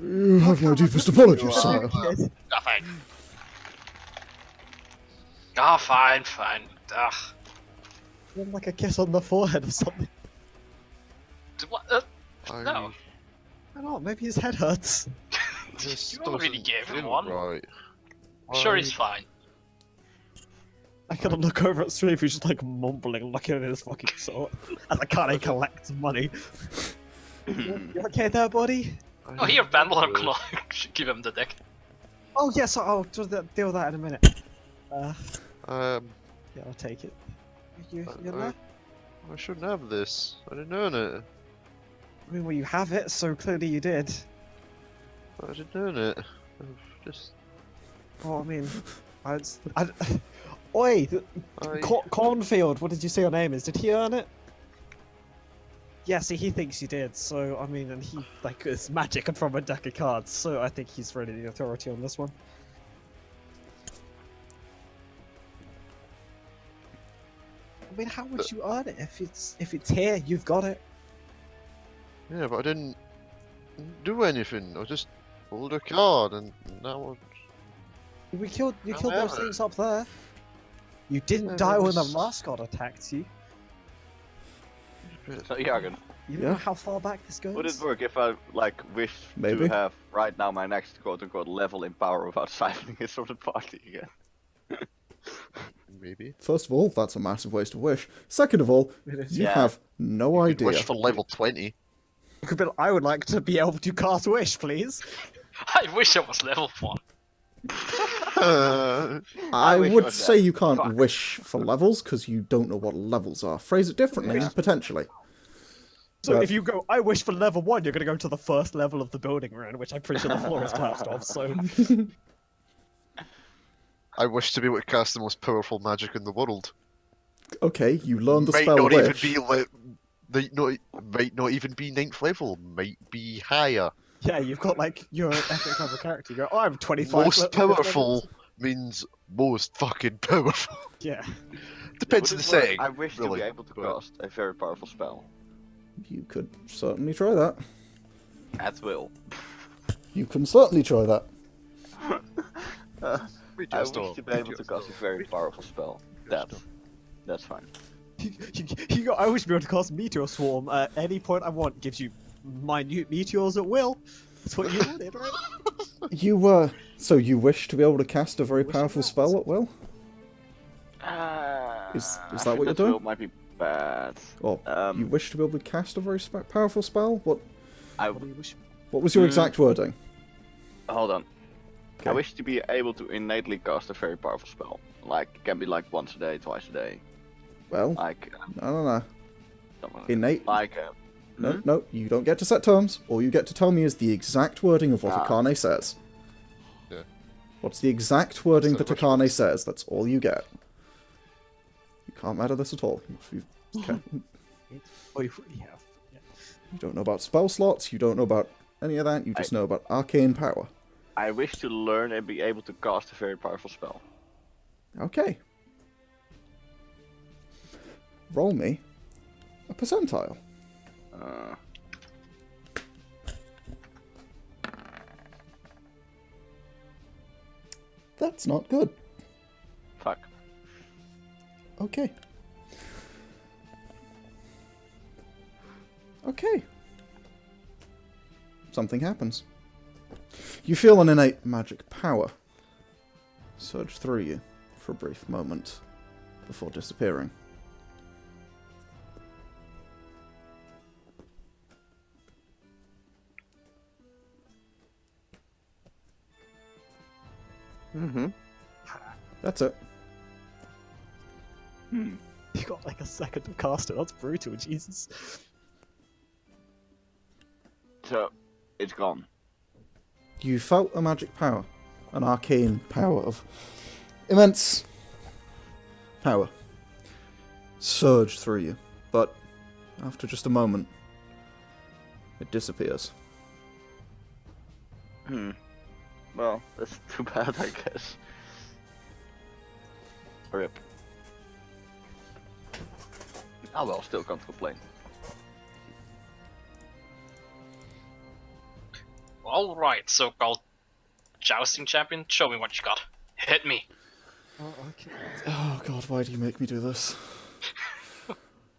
You have my deepest apologies, sire. Ah, fine. Ah, fine, fine. Ugh. Like a kiss on the forehead or something. What? I No. I don't know, maybe his head hurts. This You already doesn't gave him feel one. Right. I'm sure he's fine. I gotta look over at Sauriv, who's just like mumbling, looking at his fucking sword. As Akane collects money. You okay there, buddy? Oh, here, Pandal, I'm gonna give him the deck. Oh, yes, I'll deal with that in a minute. Yeah, I'll take it. You there? I shouldn't have this. I didn't earn it. I mean, well, you have it, so clearly you did. I didn't earn it. I've just. Oh, I mean, Oi! Cornfield, what did you say your name is? Did he earn it? Yeah, see, he thinks you did, so, I mean, and he, like, it's magic and from a deck of cards, so I think he's really the authority on this one. I mean, how would you earn it? If it's here, you've got it. Yeah, but I didn't do anything. I just pulled a card and now You killed those However- things up there. You didn't Yeah, die that when the was- mascot attacked you. So Yargon, You don't Yeah. know how far back this goes? would it work if I wish Maybe. to have right now my next quote-unquote level in power without siphoning it from the party again? maybe. First of all, that's a massive waste of wish. Second of all, It is. you Yeah. have no idea. Wish for level 20. I would like to be able to cast Wish, please. I wish I was level 1. I wish would I was say that. you can't Fuck. wish for levels because you don't know what levels are. Phrase it differently, potentially. So if you go, I wish for level 1, you're going to go to the first level of the building we're in, which I'm pretty sure the floor is collapsed off, so... I wish to be able to cast the most powerful magic in the world. Okay, you learn the Might spell not wish. even be might not even be 9th level. Might be higher. Yeah, you've got, like, your epic level character. You go, oh, I'm 25 Most level- powerful means most fucking powerful. Yeah. Depends on Would the it work? setting. I wish to really, be able to but- cast a very powerful spell. You could certainly try that. At will. You can certainly try that. We I just wish don't. to be able to cast a very powerful spell. That's fine. You go, I wish to be able to cast Meteor Swarm at any point I want. Gives you minute meteors at will. That's what you wanted, right? So you wish to be able to cast a very powerful spell at will? Is I that think what you're doing? will might be bad. Or you wish to be able to cast a very powerful spell? What was your exact wording? Hold on. Okay. I wish to be able to innately cast a very powerful spell. Like, it can be like once a day, twice a day. Well, Like, no. something like Innate. Like, No, you don't get to set terms. All you get to tell me is the exact wording of what Akane says. Yeah. What's the exact wording So that which Akane ones? says? That's all you get. You can't matter this at all. Oh, you have. Yeah. You don't know about spell slots, you don't know about any of that, you just know about arcane power. I wish to learn and be able to cast a very powerful spell. Okay. Roll me a percentile. That's not good. Fuck. Okay. Okay. Something happens. You feel an innate magic power surge through you for a brief moment before disappearing. Mm-hmm. That's it. You got like a second to cast it. That's brutal, Jesus. So, it's gone. You felt a magic power, an arcane power of immense power surge through you, but after just a moment, it disappears. Well, that's too bad, I guess. Rip. Oh well, still can't complain. Alright, so-called jousting champion, show me what you got. Hit me. Oh, okay. Oh god, why do you make me do this?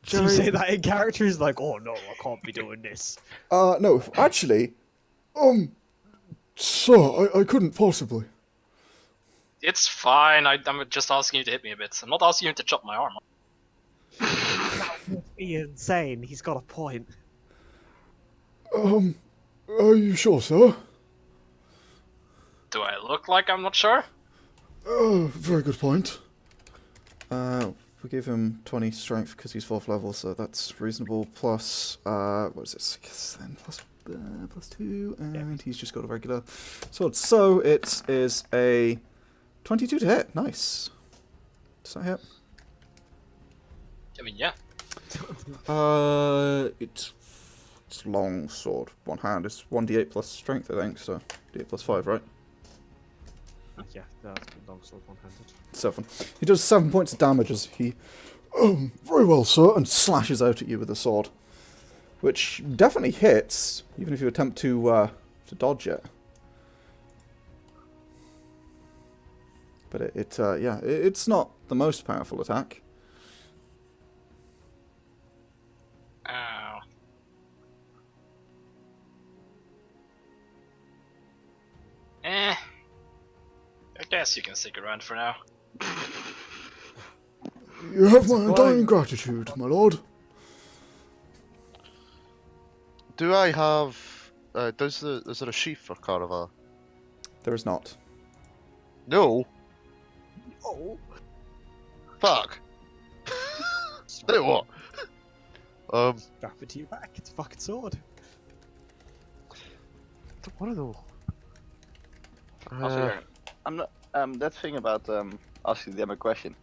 Do you say that in character? He's like, oh no, I can't be doing this. No, actually, Sir, I couldn't possibly. It's fine, I'm just asking you to hit me a bit. I'm not asking you to chop my arm off. That would be insane. He's got a point. Are you sure, sir? Do I look like I'm not sure? Very good point. We give him 20 strength because he's 4th level, so that's reasonable. Plus, what is it? 6 then? Plus 2, and he's just got a regular sword. So it is a 22 to hit. Nice. Does that hit? I mean, yeah. It's long sword. One hand. It's 1d8 plus strength, I think. So d8 plus 5, right? Yeah, that's long sword one-handed. 7. He does 7 points of damage as he, very well, sir, and slashes out at you with the sword, which definitely hits, even if you attempt to dodge it. But it's not the most powerful attack. Ow. I guess you can stick around for now. You have my undying gratitude, my lord. Do I have? Is there a sheath for Caraval? There is not. No. Oh. Fuck. Then what? Strap it to your back. It's a fucking sword. Don't want to know. Also, Yargon, I'm not. That thing about asking them a question.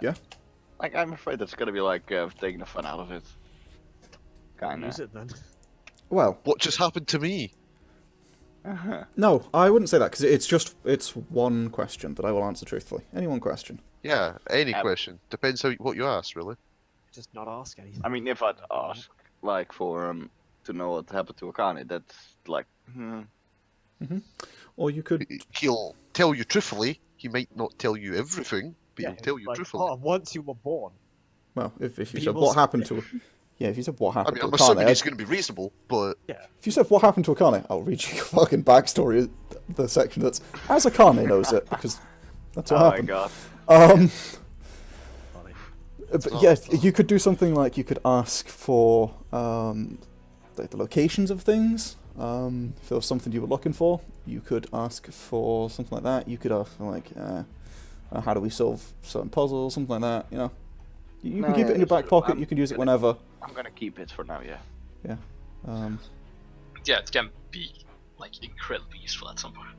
Yeah? Like, I'm afraid that's gonna be like taking the fun out of it. Kinda. Use it then. Well, What just happened to me? no, I wouldn't say that, because it's one question that I will answer truthfully. Any one question. Yeah, any Yep. question. Depends what you ask, really. Just not ask anything. I mean, if I'd ask, like, for to know what happened to Akane, that's like, Or you could... He'll tell you truthfully. He might not tell you everything, but he'll tell you like, truthfully. oh, once you were born. Well, if you He said will what happened to... Yeah, if you said what I happened mean, to I'm Akane... assuming he's going to be reasonable, but If you said what happened to Akane, I'll read you your fucking backstory, the section that's as Akane knows it, because that's what oh happened. my god. Funny. But yeah, you could do something like you could ask for like the locations of things. If there was something you were looking for, you could ask for something like that. You could ask for like, how do we solve certain puzzles, something like that. You know, you can keep it in your back pocket. You can use it whenever. I'm gonna keep it for now, yeah. Yeah. Yeah, it can be like incredibly useful at some point.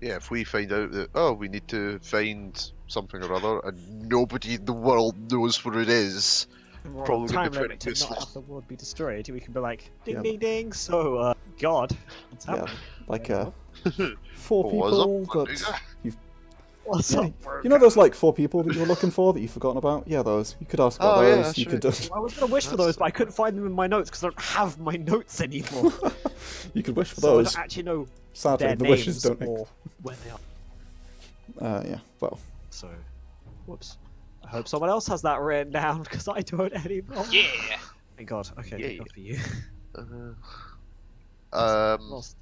yeah, if we find out that, we need to find something or other, and nobody in the world knows what it is, We're on Probably a gonna time be limit to pretty not useful. have the world be destroyed. We can be like, ding, Yeah. ding, ding. So, God, what's Yeah, happening? like 4 What's people up, that you've... What's Yeah, up, you know those like 4 people that you were looking for that you've forgotten about? Yeah, those. You could ask about Oh, yeah, those. that's You could right. I was gonna wish for those, but I couldn't find them in my notes because I don't have my notes anymore. you could wish for So I those. don't actually know Sadly, their the names wishes don't. or where they are. Yeah. Well, So, whoops. I hope someone else has that written down because I don't anymore. Yeah. Thank God. Okay, Yeah. thank God for you. Lost.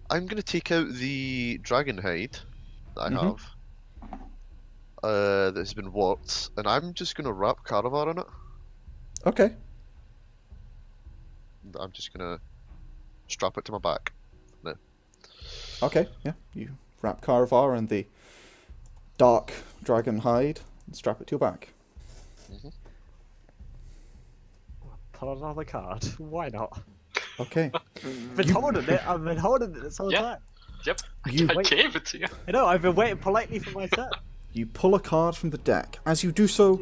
I'm going to take out the dragon hide that I Mhm. have. That has been worked, and I'm just going to wrap Caravar in it. okay. I'm just going to strap it to my back. Okay. Yeah. You wrap Caravar in the dark dragon hide and strap it to your back. Pull another card. Why not? Okay. I've been holding it. I've been holding it this whole Yeah. time. Yep. You I gave it to you. I know. I've been waiting politely for my turn. you pull a card from the deck. As you do so,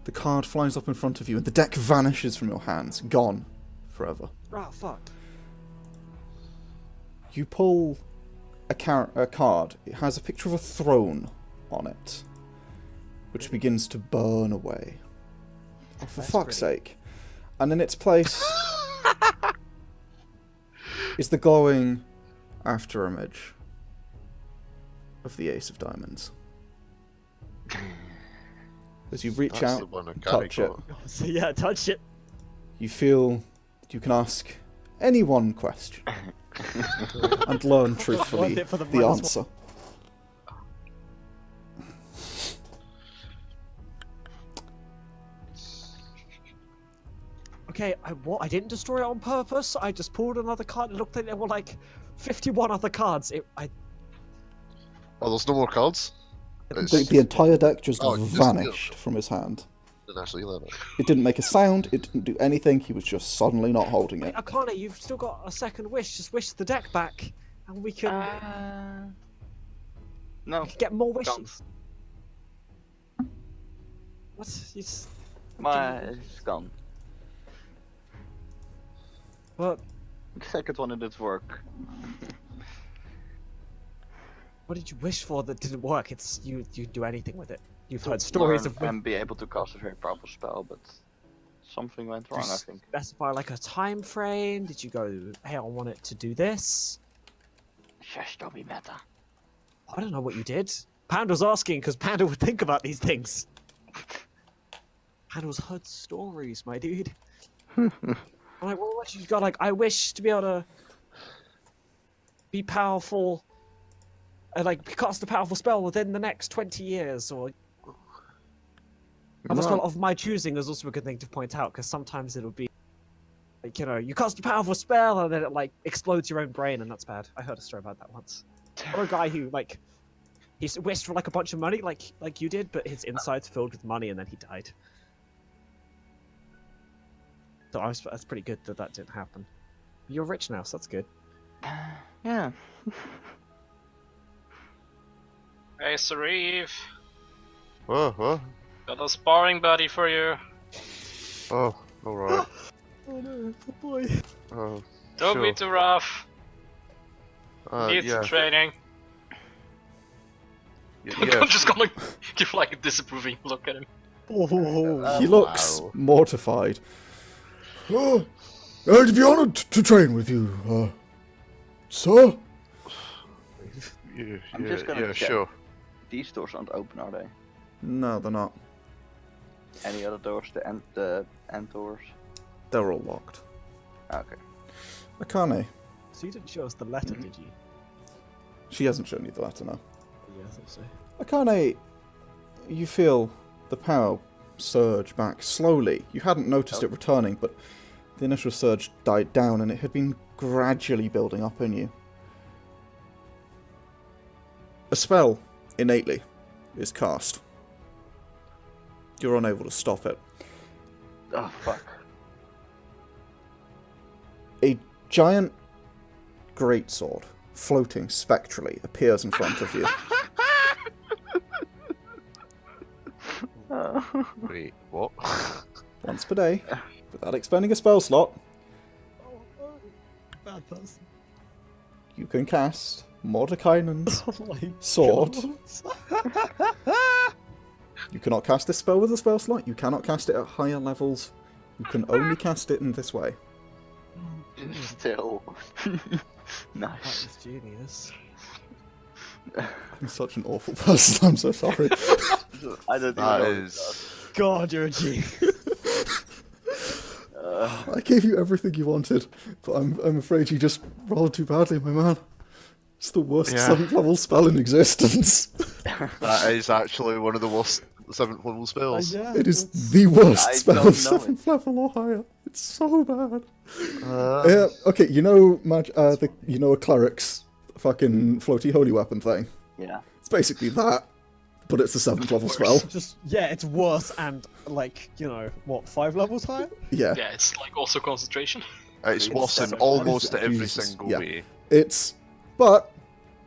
the card flies up in front of you, and the deck vanishes from your hands, gone forever. Oh fuck. You pull a card. It has a picture of a throne on it, which begins to burn away. Oh, for That's fuck's pretty. sake. And in its place is the glowing after image of the Ace of Diamonds. As you reach That's the out, one I can't touch it, got. So yeah, touch it. you feel that you can ask any one question and learn truthfully Worth it for the the minus answer. Okay, I didn't destroy it on purpose. I just pulled another card. It looked like there were like 51 other cards. Oh, there's no more cards? The entire deck just Oh, just- vanished from his hand. Didn't actually let it. It didn't make a sound, it didn't do anything, he was just suddenly not holding it. Akane, you've still got a second wish. Just wish the deck back, and we can No. get more Can't. wishes. What? You just... It's gone. What? The second one didn't work. What did you wish for that didn't work? It's you do anything with it. You've heard stories Learn of and be able to cast a very powerful spell, but something went wrong, I think. specify like a time frame. Did you go, hey, I want it to do this? Shush, don't be meta. I don't know what you did. Panda's asking because Panda would think about these things. Panda's heard stories, my dude. I'm like, well, what you got? Like, I wish to be able to be powerful and like cast a powerful spell within the next 20 years, or a spell of my choosing is also a good thing to point out because sometimes it'll be like, you know, you cast a powerful spell and then it like explodes your own brain and that's bad. I heard a story about that once. Or a guy who like he wished for like a bunch of money like you did, but his insides filled with money and then he died. So that's pretty good that didn't happen. You're rich now, so that's good. Yeah. Hey, Sauriv. Oh, Got a sparring buddy for you. oh, alright. Oh no, poor boy. Oh, Don't sure. be too rough. Needs Yeah. training. Yeah. I'm just gonna give like a disapproving look at him. Oh, He looks wow. mortified. Oh, I'd be honored to train with you, sir. Yeah, I'm just gonna check. sure. These doors aren't open, are they? No, they're not. Any other doors? The end doors? They're all locked. Okay. Akane, so you didn't show us the letter, did you? she hasn't shown you the letter now. Yeah, I thought so. Akane, you feel the power surge back slowly. You hadn't noticed it returning, but the initial surge died down and it had been gradually building up in you. A spell, innately, is cast. You're unable to stop it. Oh, fuck. A giant greatsword, floating spectrally, appears in front of you. Wait, what? Once per day, without expending a spell slot, Bad person. you can cast Mordekainen's Oh my sword. God. You cannot cast this spell with a spell slot. You cannot cast it at higher levels. You can only cast it in this way. Still. That Nice. is genius. I'm such an awful person. I'm so sorry. I don't That even know. is. God, you're a genius. I gave you everything you wanted, but I'm afraid you just rolled too badly, my man. It's the worst Yeah. 7th level spell in existence. That is actually one of the worst 7th level spells. Yeah, It is the worst I spell don't of know 7th level or higher. It's so bad. Uh, Yeah, okay, you know a cleric's fucking floaty holy weapon thing? Yeah. It's basically that, but it's a 7th level spell. just it's worse and like 5 levels higher? Yeah. Yeah, it's like also concentration. It's worse in seven. almost every Jesus, single yeah. way. But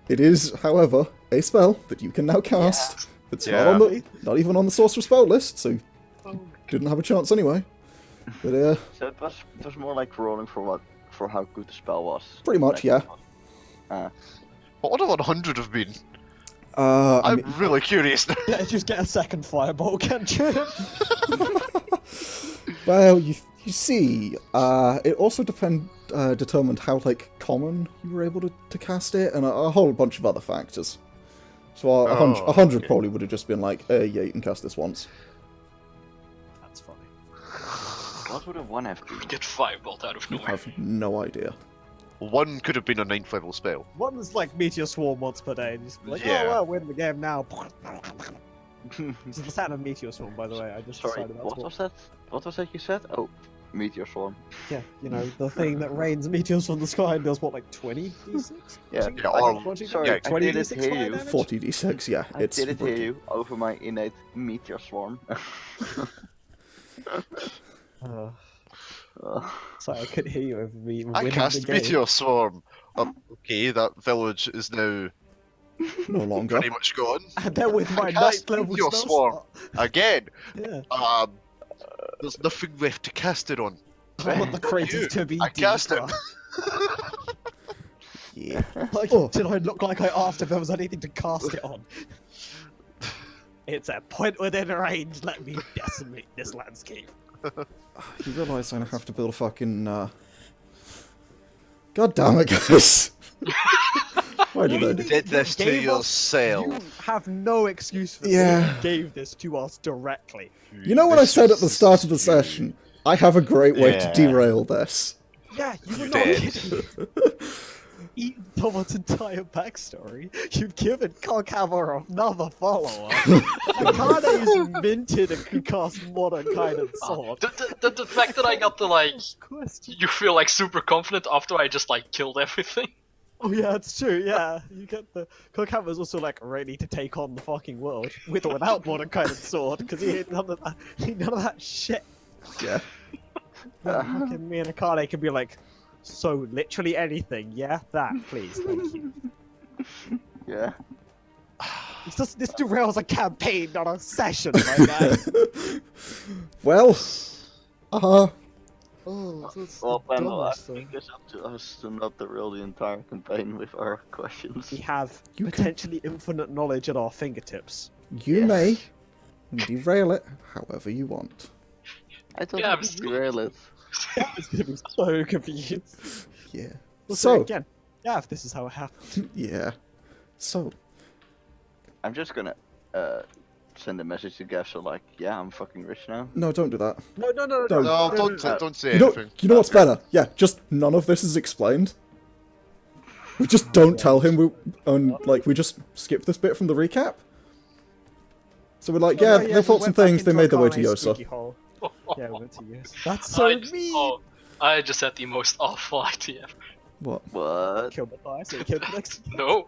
it is, however, a spell that you can now cast. It's not even on the sorcerer spell list, so you didn't have a chance anyway. But So it was more like rolling for how good the spell was. pretty much, yeah. What would a 100 have been? I I'm mean, really curious now. Yeah, just get a second fireball, can't you? well, you see, it also determined how common you were able to cast it, and a whole bunch of other factors. So a hundred okay. probably would have just been like, yeah, you can cast this once. That's funny. What would a 1 have been? Get fireballed out of I nowhere. have no idea. One could have been a 9th level spell. One's like Meteor Swarm once per day, and just be like, Yeah. oh well, we're in the game now. This is the sound of Meteor Swarm, by the way. I just Sorry, decided that's what was that? What was that you said? Oh, meteor swarm. Yeah, the thing that rains meteors from the sky and does what, like 20 d6? Yeah, Yeah, or- sorry, yeah, I 20 didn't d6 hear fire you. damage? 40d6, yeah. I It's didn't hear you over my innate meteor swarm. Sorry, I couldn't hear you over me. I winning cast the game. Meteor Swarm. Okay, that village is now no longer. pretty much gone. And then with my I cast next level Meteor spell Swarm slot. again. Yeah. There's nothing left to cast it on. I want the craters You, to be I cast it. deeper. Yeah. Like, Oh. did I look like I asked if there was anything to cast it on? It's a point within range. Let me decimate this landscape. You realise I have to build a fucking, God damn it, guys. Why did I You do did this to Gave us- yourself. You have no excuse for Yeah. this. You gave this to us directly. You know what I said at the start of the session? I have a great way to Yeah. derail this. Yeah, you were You not did. kidding. Eaten Tomo's entire backstory. You've given Coghammer another follower. Akane is minted and can cast modern kind of sword. The fact that I got the Question. you feel like super confident after I just killed everything. Oh yeah, it's true. Yeah, you get the Coghammer's also ready to take on the fucking world with or without modern kind of sword because he ain't none of that. He ain't none of that shit. Yeah. Fucking me and Akane can be like, so literally anything, yeah? That, please, thank you. Yeah. This derails a campaign, not a session, my guy. Well, Oh, that's Well, the Pandal, I dumbest thing. think it's up to us to not derail the entire campaign with our questions. We have You can- potentially infinite knowledge at our fingertips. you Yes. may derail it however you want. I don't Yeah, think I'm we derail it. It's gonna be so confused. Yeah. We'll say So, again, yeah, if this is how it happened. yeah. So, I'm just gonna send a message to Gav, so like, yeah, I'm fucking rich now. no, don't do that. No, Don't. No, don't say You know, anything. you know what's better? Yeah, just none of this is explained. We just don't tell him, we just skip this bit from the recap. So we're like, yeah, Oh, they fought some things, they made their way to Akane's Yosa. spooky hole. Yeah, we went to Yosa. That's so mean! I just had the most awful idea ever. What? What? Kill Mathias, so he killed the next. No.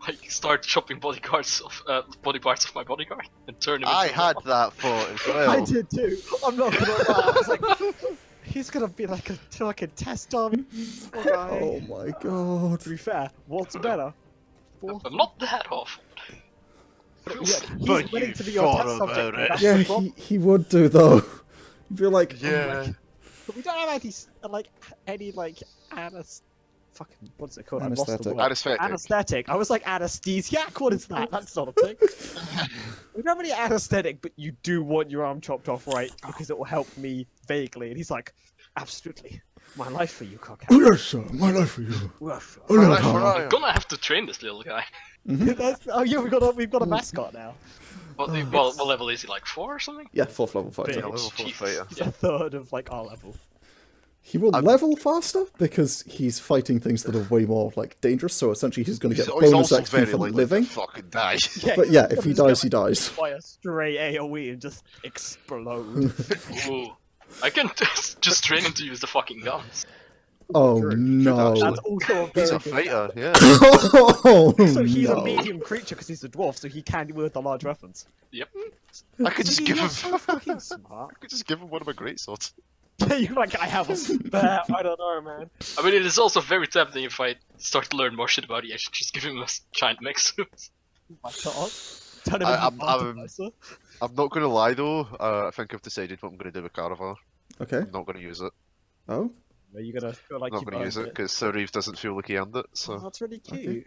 Like, start chopping body parts of my bodyguard and turn him into I a had robot. that thought as well. I did too. I'm not gonna lie. I was like, he's gonna be like a fucking test dummy. Poor guy. Oh my god. To be fair, what's better? I'm not that awful. Yeah, he's But willing you to be your thought test subject. about it. That's Yeah, the problem. he would do though. You'd be like, Yeah. But we don't have any fucking what's it called? I lost the Anesthetic. word. Anesthetic. Anesthetic. I was like anesthesiac. What is that? That's not a thing. We don't have any anesthetic, but you do want your arm chopped off, right? Because it will help me vaguely. And he's like, absolutely, my life for you, Oh Coghammer. yes, sir. My life for you. Well, sure. Oh no, Right, Connor. right. I'm gonna have to train this little guy. Oh yeah, we've got a mascot now. What level is he? Like 4 or something? yeah, 4th level fighter. Big. Level 4 Jesus. fighter. He's a third of like our level. He will level faster because he's fighting things that are way more like dangerous. So essentially, he's going to get He's bonus also XP very for likely living. to fucking die. But yeah, if he's he gonna dies, he dies. by a stray AOE and just explode. Ooh. I can just train him to use the fucking guns. Oh actually. no! That's also a He's very a good fighter, yeah. Oh So he's no! a medium creature because he's a dwarf, so he can wield the large weapons. Yep. I could just Ziggy, give you're him. so fucking smart. I could just give him one of my great swords. You're like, I have a spare. I don't know, man. I mean, it is also very tempting if I start to learn more shit about it. I should just give him a giant mech suit. My God. Turn him I- into I'm- Artificer. I'm not gonna lie though. I think I've decided what I'm gonna do with Caravar. Okay. I'm not gonna use it. Oh. Are you gonna feel like I'm you not gonna use burned it because Sauriv doesn't feel like he earned it. Oh, So that's really Okay. cute.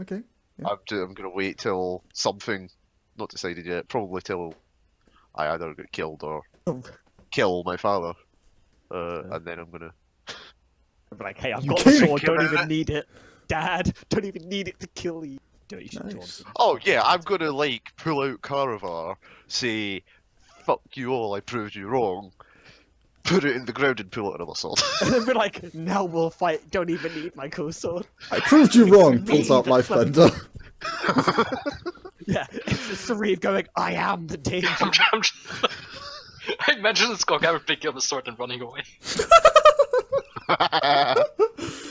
Okay. I'm gonna wait till something, not decided yet. Probably till I either get killed or Oh. kill my father. And then I'm gonna. I'd be like, hey, I've You got the can't sword. give Don't it- even need it, Dad. Don't even need it to kill you. Don't you should Nice. taunt him. Oh yeah, I'm gonna like pull out Caravar, say, "Fuck you all, I proved you wrong." Put it in the ground and pull out another sword. And then be like, now we'll fight. Don't even need my cool sword. I proved you wrong. me Pulls out that's Lifebender. Yeah, it's just Sauriv going, I am the danger. I imagine this Coghammer picking up a sword and running away.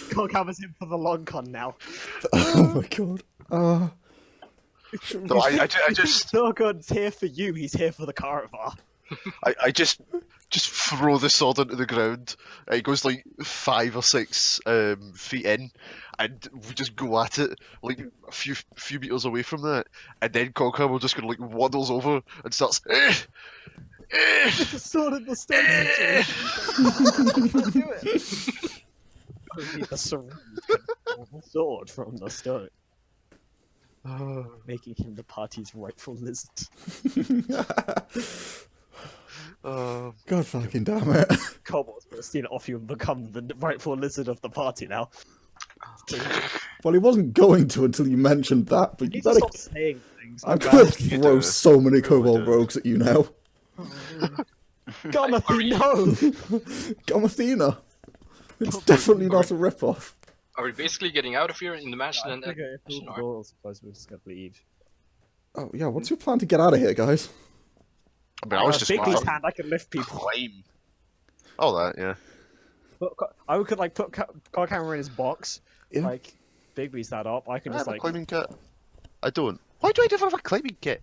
Coghammer's in for the long con now. Oh my god. No, I just Yargon's here for you, he's here for the Caravar. I just throw the sword into the ground. It goes like 5 or 6 feet in, and we just go at it like a few meters away from that, and then Coghammer just kind of like waddles over and starts. It's a sword in the stone situation. Do it. Only the Sauriv can pull the sword from the stone, making him the party's rightful lizard. God fucking damn it. Cobalt's gonna steal it off you and become the rightful lizard of the party now. Well, he wasn't going to until you mentioned that, but You you need to better. stop saying things. I'm like gonna that. throw so many Kobold rogues at you now. Gamathi, no! Gamathina. It's definitely not a rip-off. Are we basically getting out of here in the mansion and I think if or- all I suppose we're just gonna leave. Oh yeah, what's your plan to get out of here, guys? I mean, I was just Bigby's gonna hand, I can lift people. climb. Oh, that yeah. I could like put Coghammer in his box, Yeah. like Bigby's that up. I can I just have a like climbing kit. I don't. Why do I never have a climbing kit?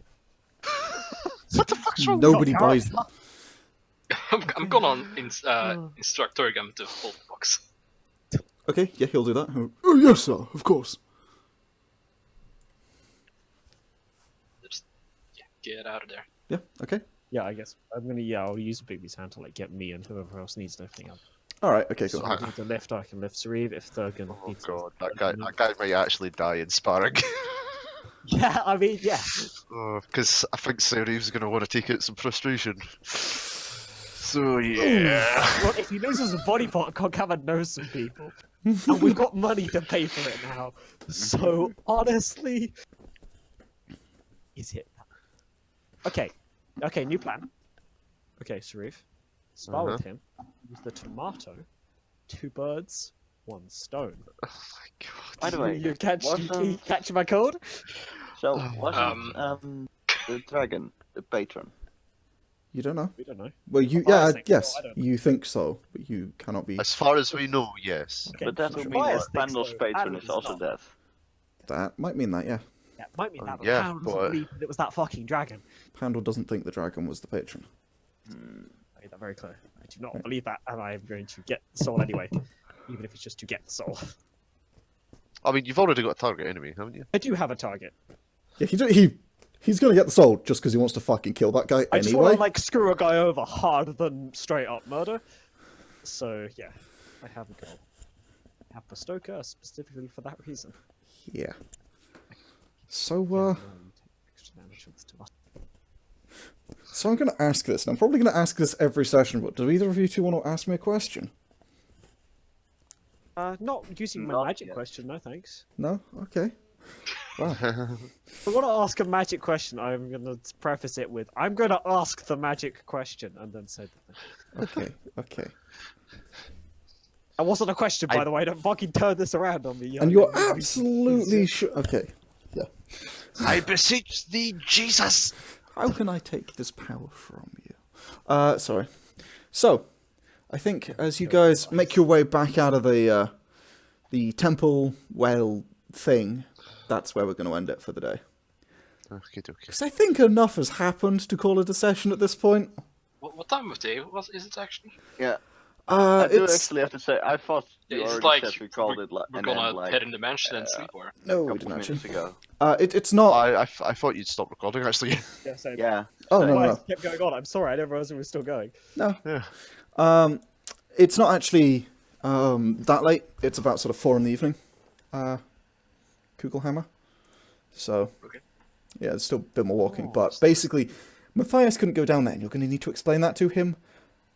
What the fuck's wrong? Nobody Not buys them. I'm gonna instruct Torgam to hold the box. Okay, yeah, he'll do that. Oh, yes, sir, of course. Just get out of there. Yeah, okay. Yeah, I guess I'll use Bigby's hand to like get me and whoever else needs lifting up. Alright, okay, cool. So if I need to lift, I can lift Sauriv. If Thurgan Oh needs god, that guy might actually die in sparring. Yeah, I mean, yeah. Because I think Sauriv's going to want to take out some frustration. So yeah. Well, if he loses a body part, Coghammer knows some people, and we've got money to pay for it now. So honestly, is it? Okay, new plan. Okay, Sauriv, spar with him. Use the tomato. 2 birds, 1 stone. Oh my god. By the way, You wasn't- catch my code? So wasn't the dragon the patron? You don't know? We don't know. Well, you, Matthias yeah, thinks so, yes, I don't know. you think so, but you cannot be. As far as we know, yes. Okay. But that would sure. mean Matthias that thinks Pandal's so, patron and is it's also not. dead. That might mean that, yeah. Yeah, it might mean that. But yeah, Pandal doesn't but- believe that it was that fucking dragon. Pandal doesn't think the dragon was the patron. I made that very clear. I do not believe that, and I am going to get the soul anyway, even if it's just to get the soul. I mean, you've already got a target enemy, haven't you? I do have a target. Yeah, he's gonna get the soul just because he wants to fucking kill that guy I just anyway. want to like screw a guy over harder than straight up murder. So yeah, I have a goal. I have Bestoker specifically for that reason. Yeah. So, Extra damage with this tomato. so I'm gonna ask this, and I'm probably gonna ask this every session, but do either of you two want to ask me a question? Not using my Not magic yet. question, no thanks. No? Okay. Wow. If I want to ask a magic question, I'm going to preface it with, I'm going to ask the magic question, and then say the thing. Okay. That wasn't a question, by the way, don't fucking turn this around on me. And you're absolutely sure. Okay. Yeah. I beseech thee, Jesus! How can I take this power from you? Sorry. So, I think as you guys make your way back out of the temple well thing, that's where we're going to end it for the day. Okay. Because I think enough has happened to call it a session at this point. What time of day is it actually? Yeah. I do It's actually have to say, I thought you Is it already like said we called it like we're an gonna end like head in the mansion and sleep, or no, a we couple didn't of actually. minutes ago. It's not. I thought you'd stop recording, actually. Yeah, same. Yeah. Oh same. no, Why no, it kept going on? I'm sorry, I didn't realize it was still going. no. Yeah. It's not actually that late. It's about sort of 4 in the evening. Kugelhammer. So, Okay. yeah, there's still a bit more walking. But basically, Matthias couldn't go down there, and you're going to need to explain that to him.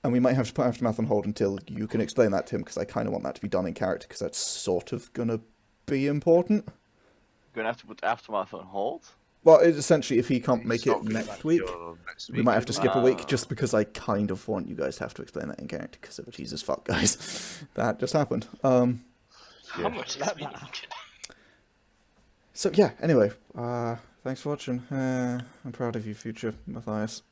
And we might have to put Aftermath on hold until you can explain that to him, because I kind of want that to be done in character, because that's sort of going to be important. You're gonna have to put Aftermath on hold. Well, essentially, if he can't make It's not it gonna next be week, on next we week. might have to skip a week, Ah. just because I kind of want you guys to have to explain that in character, because of Jesus fuck, guys. That just happened. how much is we So yeah, anyway, thanks for watching. I'm proud of you, future Matthias.